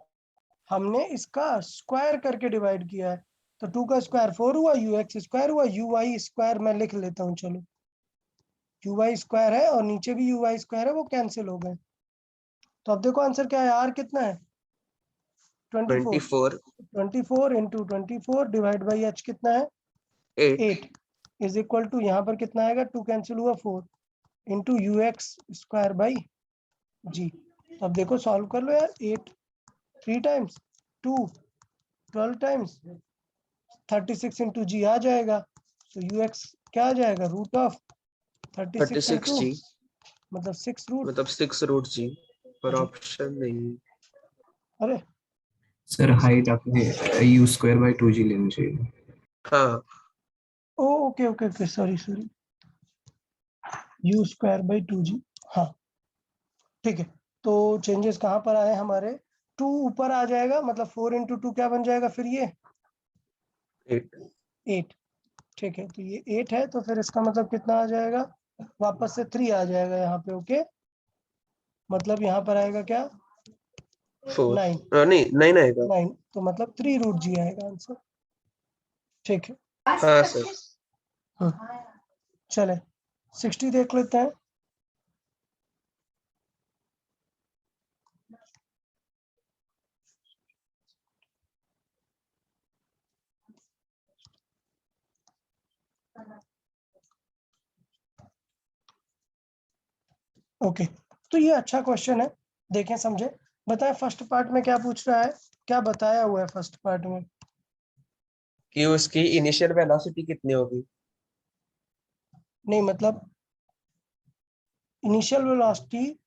हमने इसका स्क्वायर करके डिवाइड किया है, तो 2 का स्क्वायर 4 हुआ, ux स्क्वायर हुआ, uy स्क्वायर मैं लिख लेता हूँ, चलो uy स्क्वायर है और नीचे भी uy स्क्वायर है, वो कैंसिल हो गए। तो अब देखो आंसर क्या है, r कितना है 24 24 इंटू 24 डिवाइड बाई h कितना है 8 इज इक्वल टू यहाँ पर कितना आएगा, 2 कैंसिल हुआ 4 into ux square by g। अब देखो सॉल्व कर लो यार, 8 3 टाइम्स 2 12 टाइम्स 36 इंटू जी आ जाएगा। तो ux क्या आ जाएगा, रूट ऑफ 36 इंटू मतलब 6 रूट, मतलब 6 रूट जी, पर ऑप्शन नहीं। अरे सर हाइट आपने u स्क्वायर बाय 2g लेना चाहिए। हाँ oh okay okay okay sorry sorry, u square by 2g, हाँ ठीक है। तो चेंजेस कहाँ पर आए हमारे, 2 ऊपर आ जाएगा, मतलब 4 इंटू 2 क्या बन जाएगा फिर ये 8, ठीक है। तो ये 8 है, तो फिर इसका मतलब कितना आ जाएगा, वापस से 3 आ जाएगा यहाँ पे, ओके। मतलब यहाँ पर आएगा क्या 4 9, नहीं 9 आएगा। 9, तो मतलब 3 रूट जी आएगा आंसर, ठीक है। हाँ सर। चले 60 देख लेते हैं। ओके तो ये अच्छा क्वेश्चन है, देखें समझे, बताएं फर्स्ट पार्ट में क्या पूछ रहा है, क्या बताया हुआ है फर्स्ट पार्ट में, कि उसकी इनिशियल वेलोसिटी कितनी होगी। नहीं मतलब initial velocity,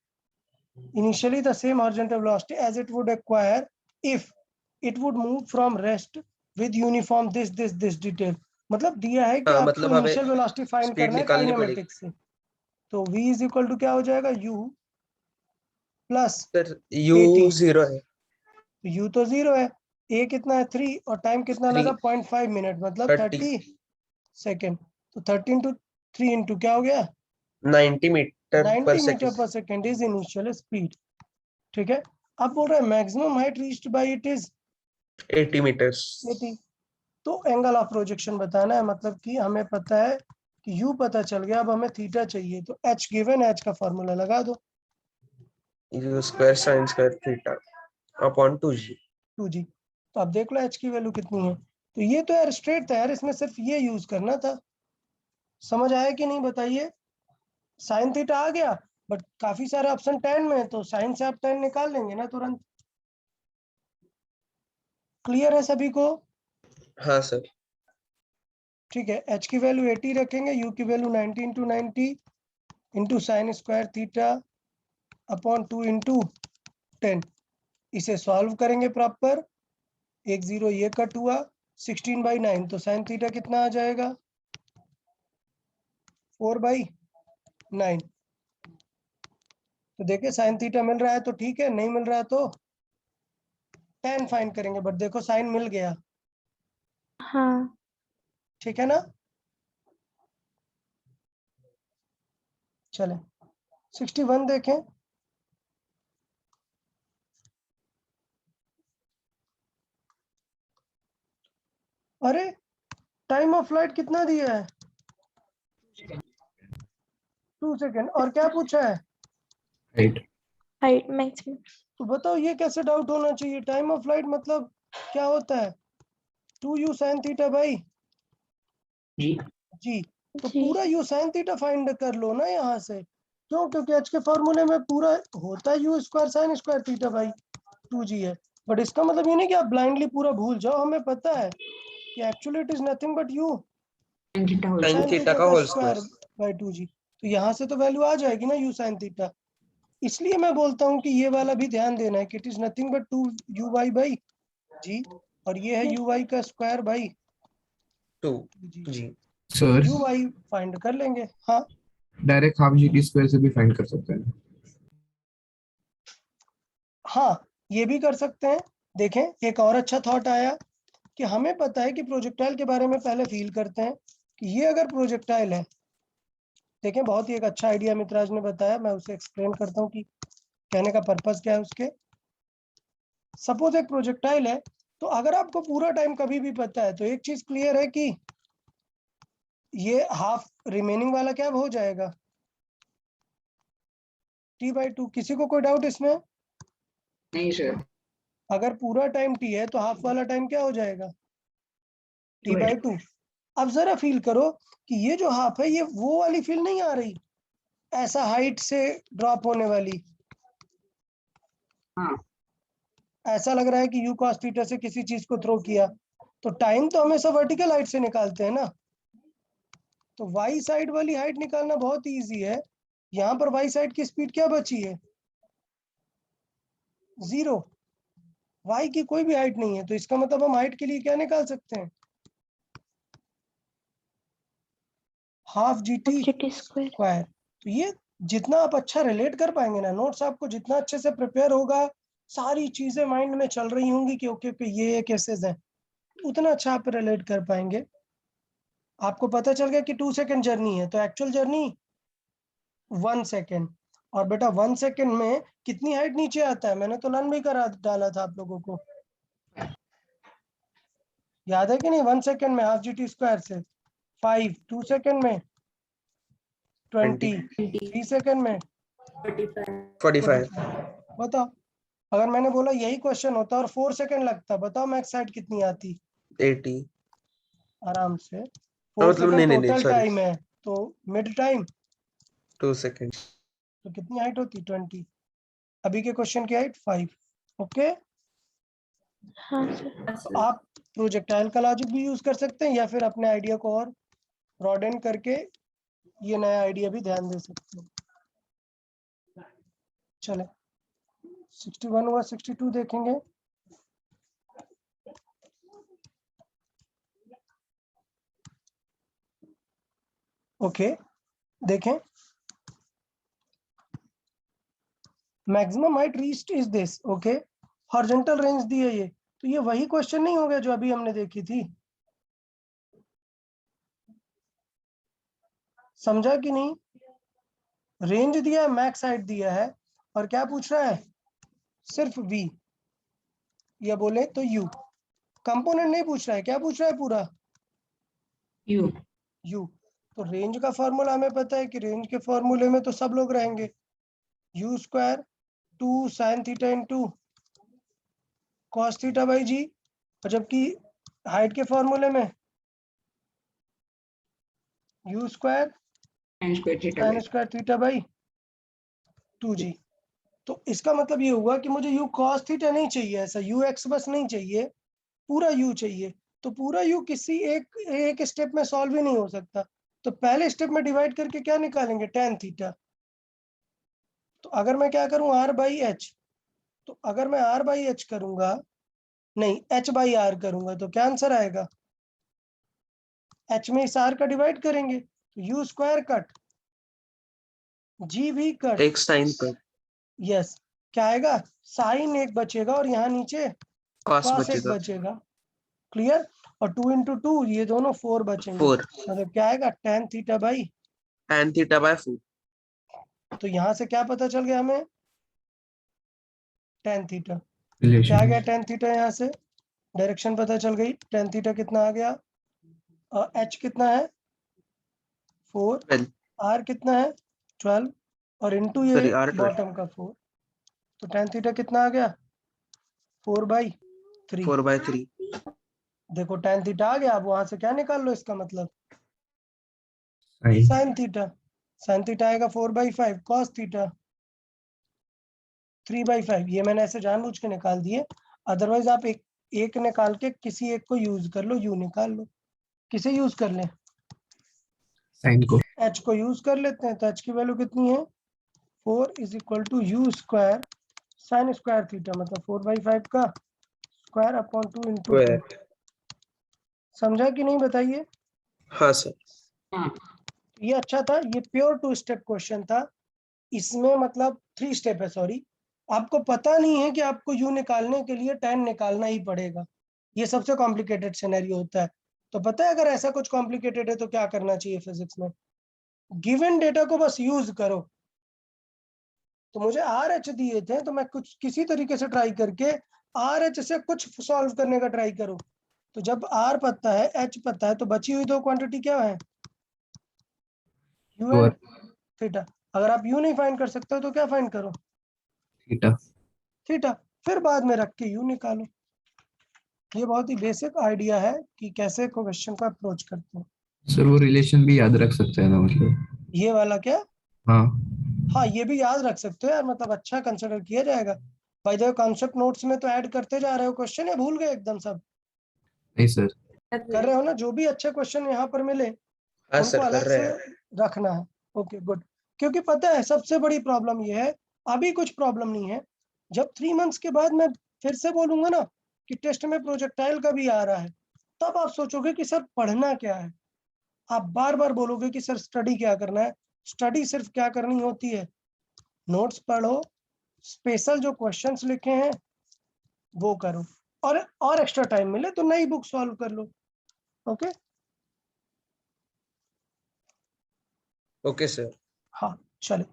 initially the same horizontal velocity as it would acquire if it would move from rest with uniform this detail। मतलब दिया है कि हाँ, आपको मतलब हमें इनिशियल वेलोसिटी फाइंड स्पीड करना है निकालनी पड़ेगी। काइनेमेटिक्स से। तो v इज इक्वल टू क्या हो जाएगा, u प्लस सर u 0 है, u तो 0 है, a कितना है 3 और टाइम कितना 3 लगा 0.5 मिनट मतलब 30 सेकेंड। तो 30 इंटू 3 इंटू क्या हो गया 90 मीटर पर 90 मीटर सेकंड। पर सेकेंड इज इनिशियल स्पीड, ठीक है। अब बोल रहा है maximum height reached by it is 80 metres. 80। तो एंगल ऑफ प्रोजेक्शन बताना है, मतलब कि हमें पता है कि u पता चल गया, अब हमें थीटा चाहिए, तो h गिवन, h का फॉर्मूला लगा दो, u square sin square theta upon 2g। 2g। तो अब देख लो h की वैल्यू कितनी है, तो ये तो यार स्ट्रेट था यार, इसमें सिर्फ ये यूज करना था, समझ आया कि नहीं बताइए। साइन थीटा आ गया, बट काफी सारे ऑप्शन tan में है, तो साइन से आप tan निकाल लेंगे ना तुरंत। क्लियर है सभी को, हाँ सर। ठीक है। h की वैल्यू 80 रखेंगे, u की value 90 into 90 into sine square theta upon 2 into 10। इसे सॉल्व करेंगे प्रॉपर, 1 0 ये कट हुआ, 16/9, तो साइन थीटा कितना आ जाएगा 4/9। तो देखिए साइन थीटा मिल रहा है तो ठीक है, नहीं मिल रहा है तो tan फाइंड करेंगे, बट देखो साइन मिल गया, हाँ ठीक है ना। चले 61 देखें, अरे टाइम ऑफ फ्लाइट कितना दिया है 2 सेकेंड, और क्या पूछा है हाइट हाइट मैक्सिमम। तो बताओ ये कैसे डाउट होना चाहिए, टाइम ऑफ फ्लाइट मतलब क्या होता है 2u sin theta by g. तो जी पूरा u sin थीटा फाइंड कर लो ना यहाँ से, क्यों, क्योंकि h के फॉर्मूले में पूरा होता है u square sin square theta by 2g है। बट इसका मतलब ये नहीं कि आप ब्लाइंडली पूरा भूल जाओ, हमें पता है कि actually it is nothing but u sin sin theta theta का का whole square square. By 2g। तो यहाँ से तो वैल्यू आ जाएगी ना u sin थीटा, इसलिए मैं बोलता हूँ कि ये वाला भी ध्यान देना है कि it is nothing but 2uy by जी, और ये है uy का square by 2g। Sir uy find कर लेंगे। हाँ डायरेक्ट हाफ जी स्क्वायर से भी फाइंड कर सकते हैं। हाँ ये भी कर सकते हैं। देखें एक और अच्छा थॉट आया कि हमें पता है कि प्रोजेक्टाइल के बारे में पहले फील करते हैं कि ये अगर प्रोजेक्टाइल है, देखें बहुत ही एक अच्छा आइडिया मित्राज ने बताया, मैं उसे एक्सप्लेन करता हूँ कि कहने का पर्पस क्या है उसके। सपोज एक प्रोजेक्टाइल है तो अगर आपको पूरा टाइम कभी भी पता है तो एक चीज क्लियर है कि ये हाफ रिमेनिंग वाला क्या हो जाएगा, t/2। किसी को कोई डाउट इसमें? नहीं सर। अगर पूरा टाइम t है तो हाफ वाला टाइम क्या हो जाएगा, t/2। अब जरा फील करो कि ये जो हाफ है ये वो वाली फील नहीं आ रही, ऐसा हाइट से ड्रॉप होने वाली। हाँ ऐसा लग रहा है कि u cos थीटा से किसी चीज को थ्रो किया, तो टाइम तो हमेशा वर्टिकल हाइट से निकालते हैं ना। तो y साइड वाली हाइट निकालना बहुत इजी है। यहाँ पर y साइड की स्पीड क्या बची है, 0। y की कोई भी हाइट नहीं है, तो इसका मतलब हम हाइट के लिए क्या निकाल सकते हैं, हाफ GT स्क्वायर। तो ये जितना आप अच्छा रिलेट कर पाएंगे ना, नोट्स आपको जितना अच्छे से प्रिपेयर होगा, सारी चीजें माइंड में चल रही होंगी कि ओके ओके ये केसेस हैं, उतना अच्छा आप रिलेट कर पाएंगे। आपको पता चल गया कि 2 सेकंड जर्नी है, तो एक्चुअल जर्नी 1 सेकंड। और बेटा 1 सेकंड में कितनी हाइट नीचे आता है, मैंने तो लर्न भी करा डाला था आप लोगों को, याद है कि नहीं? 1 सेकंड में हाफ GT स्क्वायर से 5, 2 सेकंड में 20, 3 सेकंड में 45। बताओ, अगर मैंने बोला यही क्वेश्चन होता और 4 सेकंड लगता, बताओ मैक्स हाइट कितनी आती? 80। आराम से। 4 मतलब नहीं सेकंड नहीं नहीं टोटल सॉरी, टाइम है, तो मिड टाइम 2 सेकंड। तो कितनी हाइट होती, 20। अभी के क्वेश्चन की हाइट 5। ओके, हाँ सर। तो आप प्रोजेक्टाइल का लॉजिक भी यूज कर सकते हैं या फिर अपने आइडिया को और ब्रॉडन करके ये नया आइडिया भी ध्यान दे सकते हैं। चले 61 हुआ, 62 देखेंगे। ओके देखें, maximum height reached is this. Okay, horizontal range दी है ये, तो ये वही क्वेश्चन नहीं हो गया जो अभी हमने देखी थी, समझा कि नहीं? रेंज दिया है, मैक्स हाइट दिया है, और क्या पूछ रहा है, सिर्फ v या बोले तो u। कंपोनेंट नहीं पूछ रहा है, क्या पूछ रहा है, पूरा u। तो रेंज का फॉर्मूला हमें पता है कि रेंज के फॉर्मूले में तो सब लोग रहेंगे, u square 2 sin theta into cos theta by जी, और जबकि हाइट के फॉर्मूले में u square sin square theta by 2g। तो इसका मतलब ये हुआ कि मुझे u cos थीटा नहीं चाहिए, ऐसा ux बस नहीं चाहिए, पूरा u चाहिए। तो पूरा u किसी एक स्टेप में सॉल्व ही नहीं हो सकता, तो पहले स्टेप में डिवाइड करके क्या निकालेंगे, tan थीटा। तो अगर मैं क्या करूं, r बाई एच, तो अगर मैं r बाई एच करूंगा, नहीं h बाई r करूंगा, तो क्या आंसर आएगा, h में इस r का डिवाइड करेंगे, तो u स्क्वायर कट g भी कट, एक साइन कट, यस, क्या आएगा, साइन एक बचेगा और यहाँ नीचे कॉस कॉस एक बचेगा बचेगा। क्लियर? और 2 into 2 ये दोनों 4 बचेंगे, 4 मतलब क्या आएगा, tan theta by. tan theta by 4। तो यहाँ से क्या पता चल गया हमें, tan थीटा क्या आ गया, tan थीटा यहाँ से डायरेक्शन पता चल गई, tan थीटा कितना आ गया, h कितना है 4, 12 r कितना है 12, और इनटू ये सॉरी r 12। बॉटम का 4, तो tan थीटा कितना आ गया 4/3। 4/3। देखो tan थीटा आ गया, अब वहां से क्या निकाल लो, इसका मतलब sin थीटा। sin थीटा आएगा 4/5, cos थीटा 3/5। ये मैंने ऐसे जानबूझ के निकाल दिए, अदरवाइज आप एक निकाल के किसी एक को यूज कर लो, u निकाल लो। किसे यूज कर लें, साइन को, h को यूज कर लेते हैं, तो h की वैल्यू कितनी है, 4 is equal to u square sine square theta, मतलब 4/5 का स्क्वायर अपॉन 2 इंटू 2। समझा कि नहीं, बताइए? हाँ सर। ये अच्छा था, ये प्योर 2 स्टेप क्वेश्चन था, इसमें मतलब 3 स्टेप है, सॉरी। आपको पता नहीं है कि आपको u निकालने के लिए tan निकालना ही पड़ेगा, ये सबसे कॉम्प्लिकेटेड सिनेरियो होता है। तो पता है अगर ऐसा कुछ कॉम्प्लिकेटेड है तो क्या करना चाहिए फिजिक्स में, गिवन डेटा को बस यूज करो। तो मुझे RH दिए थे, तो मैं कुछ किसी तरीके से ट्राई करके आर एच से कुछ सॉल्व करने का ट्राई करो। तो जब आर पता है, एच पता है, तो बची हुई दो क्वांटिटी क्या है? You and theta. अगर आप यू नहीं फाइंड कर सकते हो तो क्या फाइंड करो? थीटा। थीटा। फिर बाद में रख के यू निकालो। ये बहुत ही बेसिक आइडिया है कि कैसे क्वेश्चन को अप्रोच करते हैं। सर वो रिलेशन भी याद रख सकते हैं ना, मतलब? ये वाला क्या? हाँ। हाँ, ये भी याद रख सकते हो यार, मतलब अच्छा कंसिडर किया जाएगा। By the way, concept notes में तो ऐड करते जा रहे हो क्वेश्चन, या भूल गए एकदम सब? नहीं सर। कर रहे हो ना? जो भी अच्छे क्वेश्चन यहाँ पर मिले हाँ उनको सर, कर अलग रहे से हैं। रखना है। Okay, good. क्योंकि पता है सबसे बड़ी प्रॉब्लम ये है, अभी कुछ प्रॉब्लम नहीं है, जब 3 मंथ्स के बाद मैं फिर से बोलूंगा ना कि टेस्ट में प्रोजेक्टाइल का भी आ रहा है, तब आप सोचोगे कि सर पढ़ना क्या है। आप बार बार बोलोगे कि सर स्टडी क्या करना है। स्टडी सिर्फ क्या करनी होती है? नोट्स पढ़ो, स्पेशल जो क्वेश्चंस लिखे हैं वो करो, और एक्स्ट्रा टाइम मिले तो नई बुक सॉल्व कर लो। ओके। Okay sir. हाँ, चले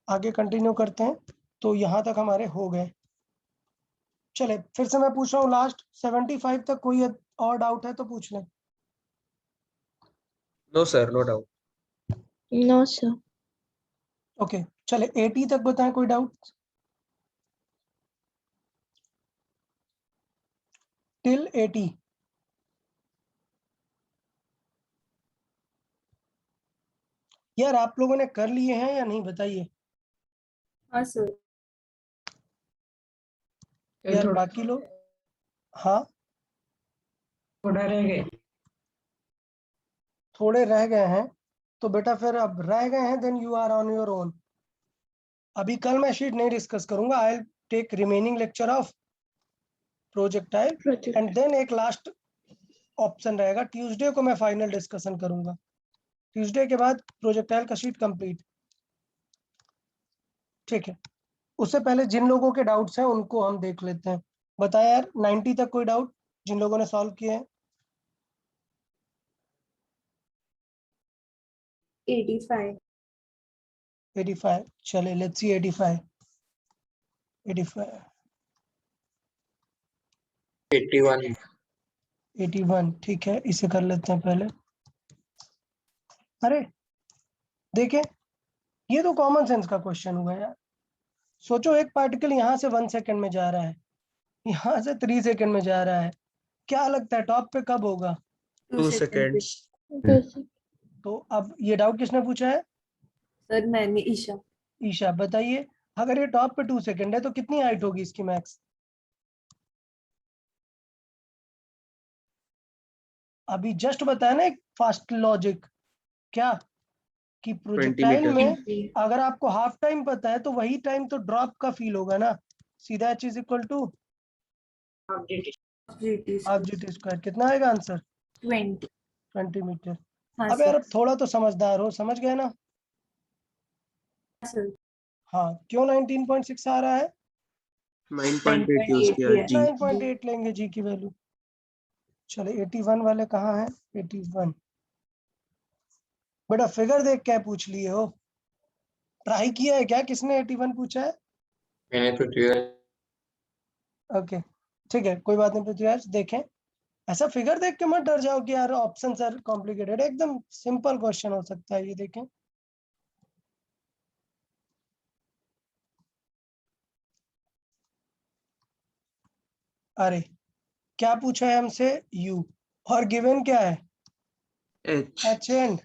आगे कंटिन्यू करते हैं। तो यहाँ तक हमारे हो गए। चले फिर से मैं पूछ रहा हूँ, लास्ट 75 तक कोई और डाउट है तो पूछ लें। No sir, no doubt. No sir. Okay, चले 80 तक बताएं, कोई डाउट? टिल 80। यार आप लोगों ने कर लिए हैं या नहीं, बताइए। हाँ सर। यार थोड़ा बाकी लोग? हाँ, थोड़ा रह गए। थोड़े रह गए हैं। तो बेटा फिर अब रह गए हैं, then you are on your own. अभी कल मैं शीट नहीं डिस्कस करूंगा। I will take remaining lecture of projectile, and then एक लास्ट ऑप्शन रहेगा, ट्यूसडे को मैं फाइनल डिस्कशन करूंगा। ट्यूसडे के बाद प्रोजेक्टाइल का शीट कंप्लीट। ठीक है, उससे पहले जिन लोगों के डाउट्स हैं उनको हम देख लेते हैं। बताया यार 90 तक कोई डाउट जिन लोगों ने सॉल्व किए हैं? 85। 85। चले लेट्स सी 85। 81। 81 ठीक है, इसे कर लेते हैं पहले। अरे देखें, ये तो कॉमन सेंस का क्वेश्चन हुआ यार। सोचो एक पार्टिकल यहाँ से 1 सेकंड में जा रहा है, यहाँ से 3 सेकंड में जा रहा है, क्या लगता है टॉप पे कब होगा? 2 सेकेंड्स। तो अब ये डाउट किसने पूछा है? सर मैंने ईशा। ईशा, बताइए अगर ये टॉप पे 2 सेकंड है तो कितनी हाइट होगी इसकी मैक्स? अभी जस्ट बताया ना एक फास्ट लॉजिक, क्या कि 20 प्रोजेक्टाइल मीटर। में अगर आपको हाफ टाइम पता है तो वही टाइम तो ड्रॉप का फील होगा ना। सीधा h is equal to half g t square. कितना आएगा आंसर? 20 मीटर। हाँ अब यार अब थोड़ा तो समझदार हो, समझ गए ना? सर। हाँ, क्यों 19.6 आ रहा है? 9.8 यूज किया जी। 9.8 लेंगे जी की वैल्यू। चले 81 वाले कहाँ हैं? 81 बेटा फिगर देख क्या पूछ लिए हो? ट्राई किया है क्या? किसने 81 पूछा है? मैंने तो किया। ओके ठीक है, कोई बात नहीं पृथ्वीराज। देखें, ऐसा फिगर देख के मत डर जाओ कि यार ऑप्शन सर कॉम्प्लिकेटेड, एकदम सिंपल क्वेश्चन हो सकता है ये। देखें, अरे क्या पूछा है हमसे? यू, और गिवन क्या है? H. H and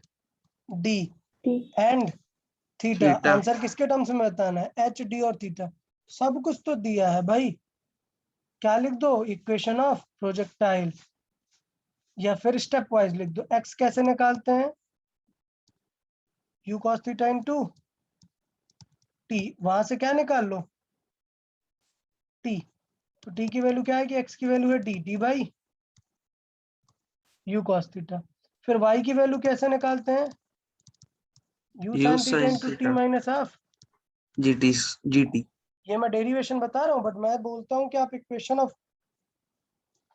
D and theta. Theta. Answer किसके टर्म्स में बताना है? एच डी और थीटा। सब कुछ तो दिया है भाई। क्या लिख दो? इक्वेशन ऑफ प्रोजेक्टाइल, या फिर स्टेप वाइज लिख दो। एक्स कैसे निकालते हैं? You cos theta into T. वहां से क्या निकाल लो? टी। तो टी की वैल्यू क्या है कि एक्स की वैल्यू है D, D by u cos theta. फिर वाई की वैल्यू कैसे निकालते हैं? You sine theta into T minus half GT. GT. ये मैं डेरिवेशन बता रहा हूँ, बट मैं बोलता हूँ कि आप equation of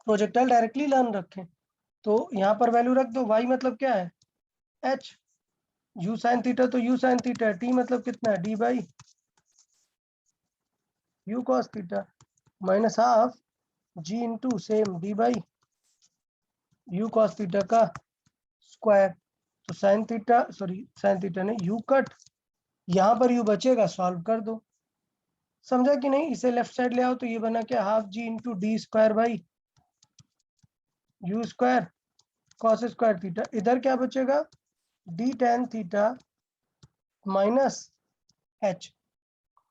projectile directly learn रखें। तो यहाँ पर वैल्यू रख दो। वाई मतलब क्या है? एच। यू साइन थीटा तो यू साइन थीटा, टी मतलब कितना है? D by u cos theta minus half g into same d by u cos theta का स्क्वायर। तो साइन थीटा ने यू कट, यहाँ पर यू बचेगा, सॉल्व कर दो। समझा कि नहीं? इसे लेफ्ट साइड ले आओ तो ये बना क्या, half g into d square by u square cos square theta. इधर क्या बचेगा, d tan theta minus h.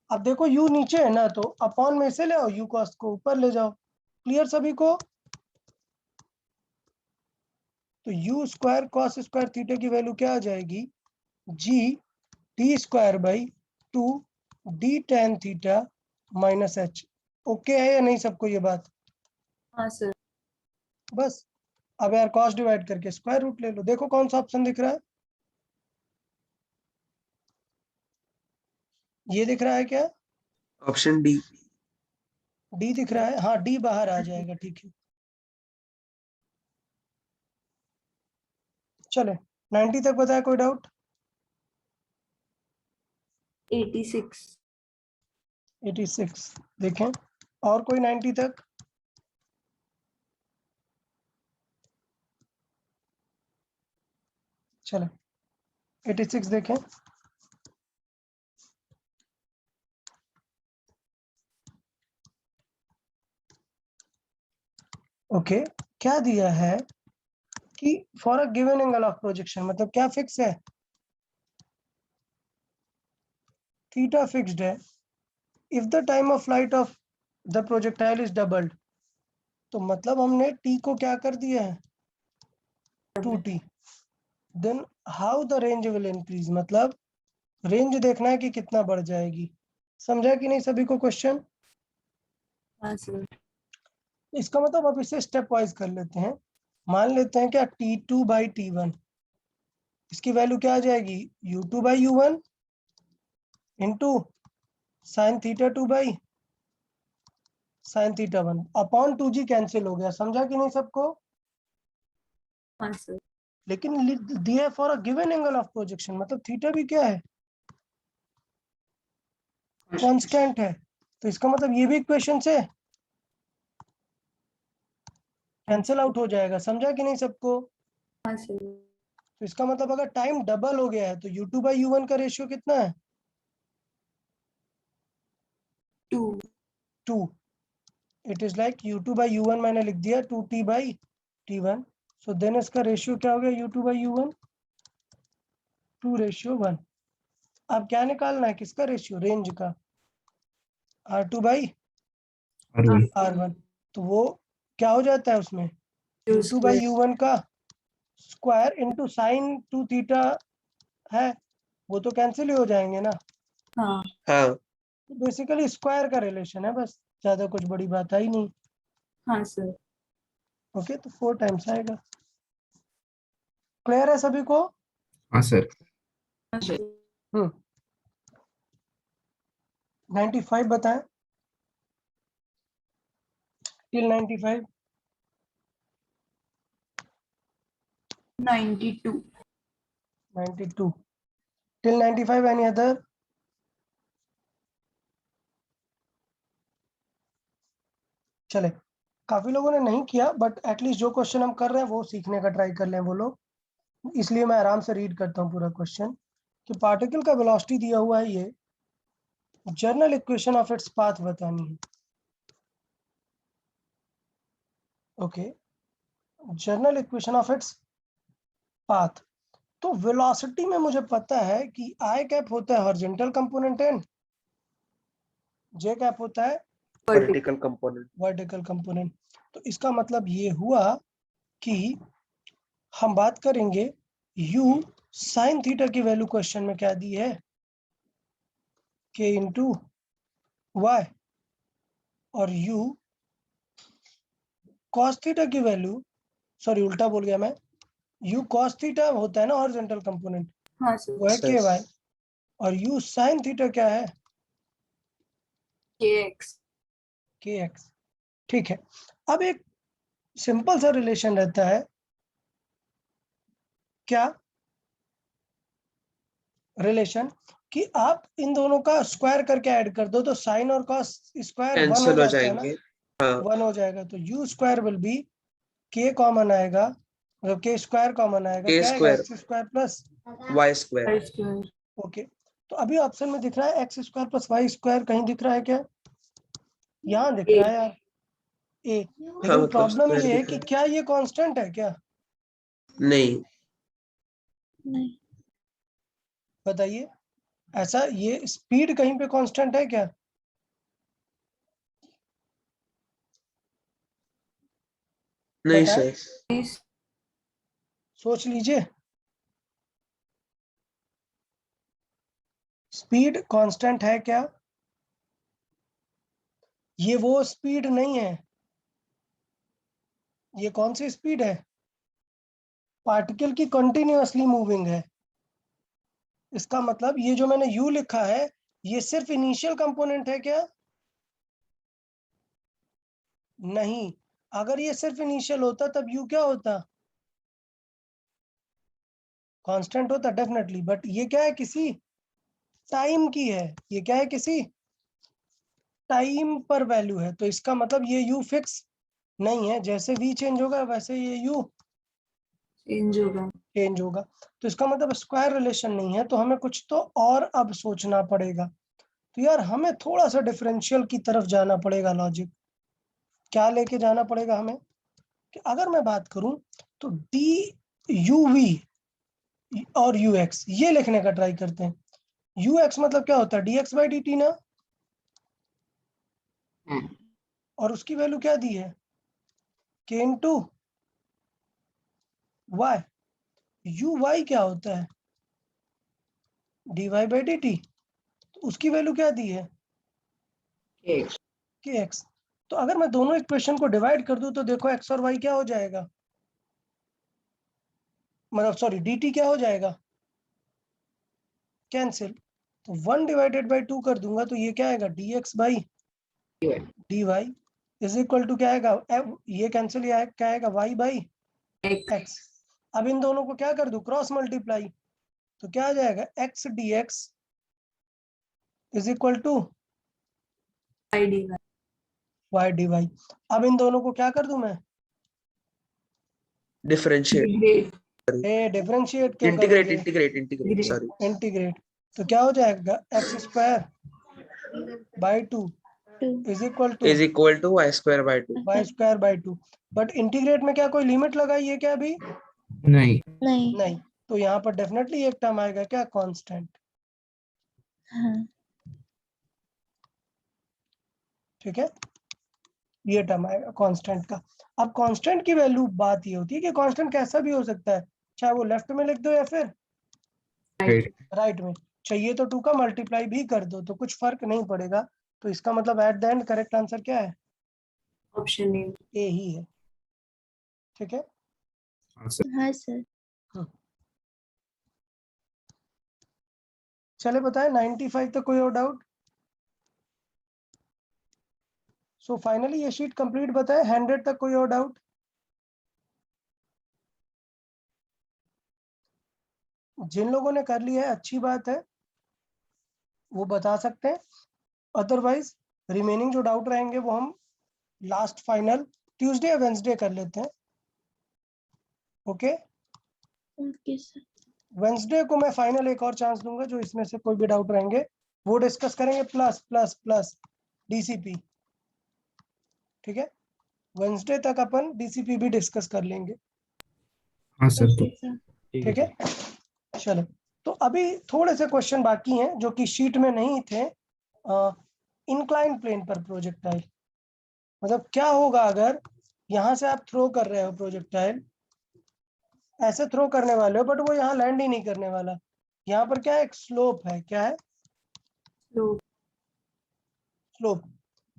अब देखो u नीचे है ना, तो अपॉन में से ले आओ, u कॉस को ऊपर ले जाओ। क्लियर सभी को? तो u square cos square theta की वैल्यू क्या आ जाएगी, g D square by 2 D tan theta minus H. Okay है या नहीं सबको ये बात? हाँ सर। बस अब यार कॉस डिवाइड करके स्क्वायर रूट ले लो। देखो कौन सा ऑप्शन दिख रहा है, ये दिख रहा है क्या? Option D. डी दिख रहा है, हाँ डी बाहर आ जाएगा, ठीक है। चले 90 तक बताया, कोई डाउट? 86। 86 देखें, और कोई 90 तक? चले 86 देखें। ओके क्या दिया है कि for a given angle of projection, मतलब क्या फिक्स है, थीटा फिक्स्ड है। If the time of flight of the projectile is doubled, तो मतलब हमने t को क्या कर दिया है, 2t। Then how the range will increase, मतलब रेंज देखना है कि कितना बढ़ जाएगी। समझा कि नहीं सभी को क्वेश्चन? हाँ सर। इसका मतलब अब इसे स्टेप वाइज कर लेते हैं। मान लेते हैं क्या t2 बाई t1, इसकी वैल्यू क्या आ जाएगी, u2 by u1 into sine theta 2 by sine theta 1 upon 2g cancel हो गया। समझा कि नहीं सबको? हाँ सर। लेकिन दिया है for a given angle of projection, मतलब थीटा भी क्या है, कांस्टेंट है। तो इसका मतलब ये भी इक्वेशन से कैंसिल आउट हो जाएगा। समझा कि नहीं सबको? हाँ सर। तो इसका मतलब अगर टाइम डबल हो गया है तो u2 बाई u1 का रेशियो कितना है, 2। 2। It is like u2 by u1 मैंने लिख दिया 2t by t1। So then इसका रेशियो क्या हो गया, u2 बाई u1 2:1। अब क्या निकालना है, किसका रेशियो, रेंज का, r2 बाई r1। तो वो क्या हो जाता है उसमें, u2 बाई u1 का स्क्वायर इंटू साइन 2 थीटा है, वो तो कैंसिल ही हो जाएंगे ना। हाँ। हाँ बेसिकली स्क्वायर का रिलेशन है, बस ज्यादा कुछ बड़ी बात आई नहीं। हाँ सर। ओके तो 4 टाइम्स आएगा। क्लियर है सभी को? हाँ सर। 95 बताएं, टिल 95। 92। 92 टिल 95। Any other? चले, काफी लोगों ने नहीं किया, बट एटलीस्ट जो क्वेश्चन हम कर रहे हैं वो सीखने का ट्राई कर लें वो लोग। इसलिए मैं आराम से रीड करता हूँ पूरा क्वेश्चन कि पार्टिकल का वेलोसिटी दिया हुआ है, ये general equation of its path बतानी है। Okay general equation of its path. तो वेलोसिटी में मुझे पता है कि आई कैप होता है horizontal component and J cap होता है वर्टिकल कंपोनेंट। Vertical component. तो इसका मतलब ये हुआ कि हम बात करेंगे u साइन थीटा की वैल्यू क्वेश्चन में क्या दी है, k इंटू वाई, और u cos थीटा की वैल्यू, सॉरी उल्टा बोल गया मैं, u cos थीटा होता है ना हॉरिजॉन्टल कंपोनेंट, हाँ सर। वो है ky, और u साइन थीटा क्या है, kx। kx। ठीक है, अब एक सिंपल सा रिलेशन रहता है, क्या रिलेशन, कि आप इन दोनों का स्क्वायर करके ऐड कर दो तो साइन और कॉस स्क्वायर 1 हो कैंसिल हो जाता है ना। जाएंगे। हाँ 1 हो जाएगा, तो u square will be k common आएगा, मतलब k स्क्वायर कॉमन आएगा, k क्या आएगा square x square plus y square. Five square. Okay. तो अभी ऑप्शन में दिख रहा है x square plus y square, कहीं दिख रहा है क्या? यहाँ दिख रहा है यार a, हाँ लेकिन मतलब प्रॉब्लम स्क्वायर ये है दिख कि रहा क्या ये कांस्टेंट है क्या? है। नहीं नहीं। बताइए, ऐसा ये स्पीड कहीं पे कांस्टेंट है क्या? नहीं बताएं, सर। सोच लीजिए, स्पीड कांस्टेंट है क्या? ये वो स्पीड नहीं है। ये कौन सी स्पीड है? पार्टिकल की कंटिन्यूअसली मूविंग है। इसका मतलब ये जो मैंने u लिखा है, ये सिर्फ इनिशियल कंपोनेंट है क्या? नहीं, अगर ये सिर्फ इनिशियल होता तब u क्या होता? कांस्टेंट होता डेफिनेटली, बट ये क्या है, किसी टाइम की है। ये क्या है, किसी टाइम पर वैल्यू है, तो इसका मतलब ये u फिक्स नहीं है। जैसे v चेंज होगा वैसे ये u चेंज होगा। चेंज होगा, तो इसका मतलब स्क्वायर रिलेशन नहीं है। तो हमें कुछ तो और अब सोचना पड़ेगा। तो यार हमें थोड़ा सा डिफरेंशियल की तरफ जाना पड़ेगा। लॉजिक क्या लेके जाना पड़ेगा हमें, कि अगर मैं बात करूं तो डी यू वी और यू एक्स, ये लिखने का ट्राई करते हैं। यू एक्स मतलब क्या होता है, d x by d t ना, और उसकी वैल्यू क्या दी है, के इन टू वाई। यू वाई क्या होता है, d y by d t, तो उसकी वैल्यू क्या दी है, के एक्स। तो अगर मैं दोनों इक्वेशन को डिवाइड कर दूं तो देखो एक्स और वाई क्या हो जाएगा, मतलब सॉरी डी टी क्या हो जाएगा, कैंसिल। तो 1 डिवाइडेड बाई 2 कर दूंगा तो ये क्या आएगा, d x by d y is equal to क्या आएगा, ये कैंसिल, ये क्या आएगा, वाई बाई एक्स। अब इन दोनों को क्या कर दूं, क्रॉस मल्टीप्लाई, तो क्या आ जाएगा, x d x is equal to i d y d y. अब इन दोनों को क्या कर दूं मैं, डिफरेंशिएट, डिफरेंशिएट क्या इंटीग्रेट करेंगे, इंटीग्रेट इंटीग्रेट सॉरी। इंटीग्रेट। तो क्या हो जाएगा, x square by 2 2 is equal is equal to y square by 2। Y square by 2। But integrate में क्या कोई लिमिट लगाई है क्या अभी? नहीं। नहीं। नहीं। तो यहाँ पर डेफिनेटली एक टर्म आएगा क्या, कांस्टेंट। हाँ। ठीक है, ये टर्म आएगा कांस्टेंट का। अब कांस्टेंट की वैल्यू, बात ये होती है कि कांस्टेंट कैसा भी हो सकता है, चाहे वो लेफ्ट में लिख दो या फिर राइट। राइट में। चाहिए तो 2 का मल्टीप्लाई भी कर दो तो कुछ फर्क नहीं पड़ेगा। तो इसका मतलब at the end correct answer क्या है, ऑप्शन ए। ए ही है। ठीक है, हाँ सर। हाँ सर। चले बताए 95 तक कोई और डाउट? सो फाइनली ये शीट कंप्लीट बताए, 100 तक कोई और डाउट? जिन लोगों ने कर लिया है अच्छी बात है, वो बता सकते हैं। अदरवाइज रिमेनिंग जो डाउट रहेंगे वो हम लास्ट फाइनल ट्यूसडे या वेंसडे कर लेते हैं। Okay, okay sir. वेंसडे को मैं फाइनल एक और चांस दूंगा, जो इसमें से कोई भी डाउट रहेंगे वो डिस्कस करेंगे, प्लस प्लस प्लस डीसीपी। ठीक है, वेंसडे तक अपन डीसीपी भी डिस्कस कर लेंगे। हाँ सर। Okay sir. ठीक है, चलो। तो अभी थोड़े से क्वेश्चन बाकी हैं जो कि शीट में नहीं थे। इंक्लाइन प्लेन पर प्रोजेक्टाइल, मतलब क्या होगा अगर यहाँ से आप थ्रो कर रहे हो प्रोजेक्टाइल, ऐसे थ्रो करने वाले हो बट वो यहाँ लैंड ही नहीं करने वाला। यहाँ पर क्या है, एक स्लोप है, क्या है, स्लोप।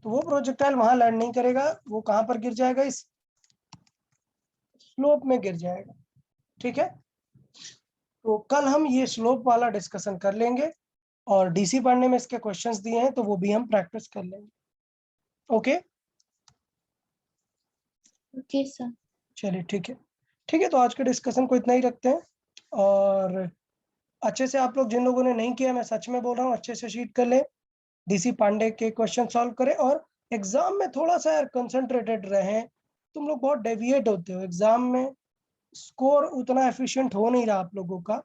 तो वो प्रोजेक्टाइल वहां लैंड नहीं करेगा, वो कहां पर गिर जाएगा, इस स्लोप में गिर जाएगा। ठीक है, तो कल हम ये स्लोप वाला डिस्कशन कर लेंगे, और डीसी पढ़ने में इसके क्वेश्चंस दिए हैं तो वो भी हम प्रैक्टिस कर लेंगे। Okay, okay sir. चलिए ठीक है। ठीक है, तो आज के डिस्कशन को इतना ही रखते हैं। और अच्छे से आप लोग, जिन लोगों ने नहीं किया, मैं सच में बोल रहा हूँ, अच्छे से शीट कर लें, डीसी पांडे के क्वेश्चन सॉल्व करें, और एग्जाम में थोड़ा सा यार कंसंट्रेटेड रहें, तुम लोग बहुत डेविएट होते हो एग्जाम में, स्कोर उतना एफिशिएंट हो नहीं रहा आप लोगों का।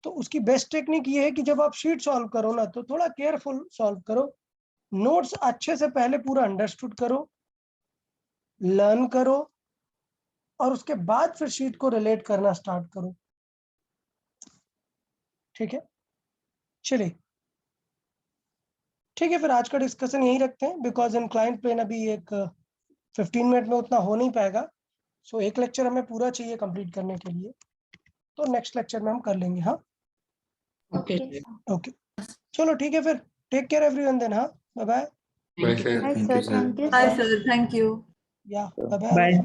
तो उसकी बेस्ट टेक्निक ये है कि जब आप शीट सॉल्व करो ना तो थोड़ा केयरफुल सॉल्व करो, नोट्स अच्छे से पहले पूरा अंडरस्टूड करो, लर्न करो, और उसके बाद फिर शीट को रिलेट करना स्टार्ट करो। ठीक है, चलिए ठीक है, फिर आज का डिस्कशन यही रखते हैं, बिकॉज इंक्लाइंड प्लेन अभी एक 15 मिनट में उतना हो नहीं पाएगा। सो एक लेक्चर हमें पूरा चाहिए कंप्लीट करने के लिए, तो नेक्स्ट लेक्चर में हम कर लेंगे। हाँ ओके ओके, चलो ठीक है, फिर टेक केयर एवरीवन देन। हाँ, bye bye. Bye, sir. Hi Thank sir, you, sir. thank you Hi sir. sir, thank you. या bye bye.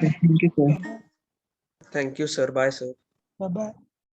Thank you, sir. Bye, sir. Bye bye.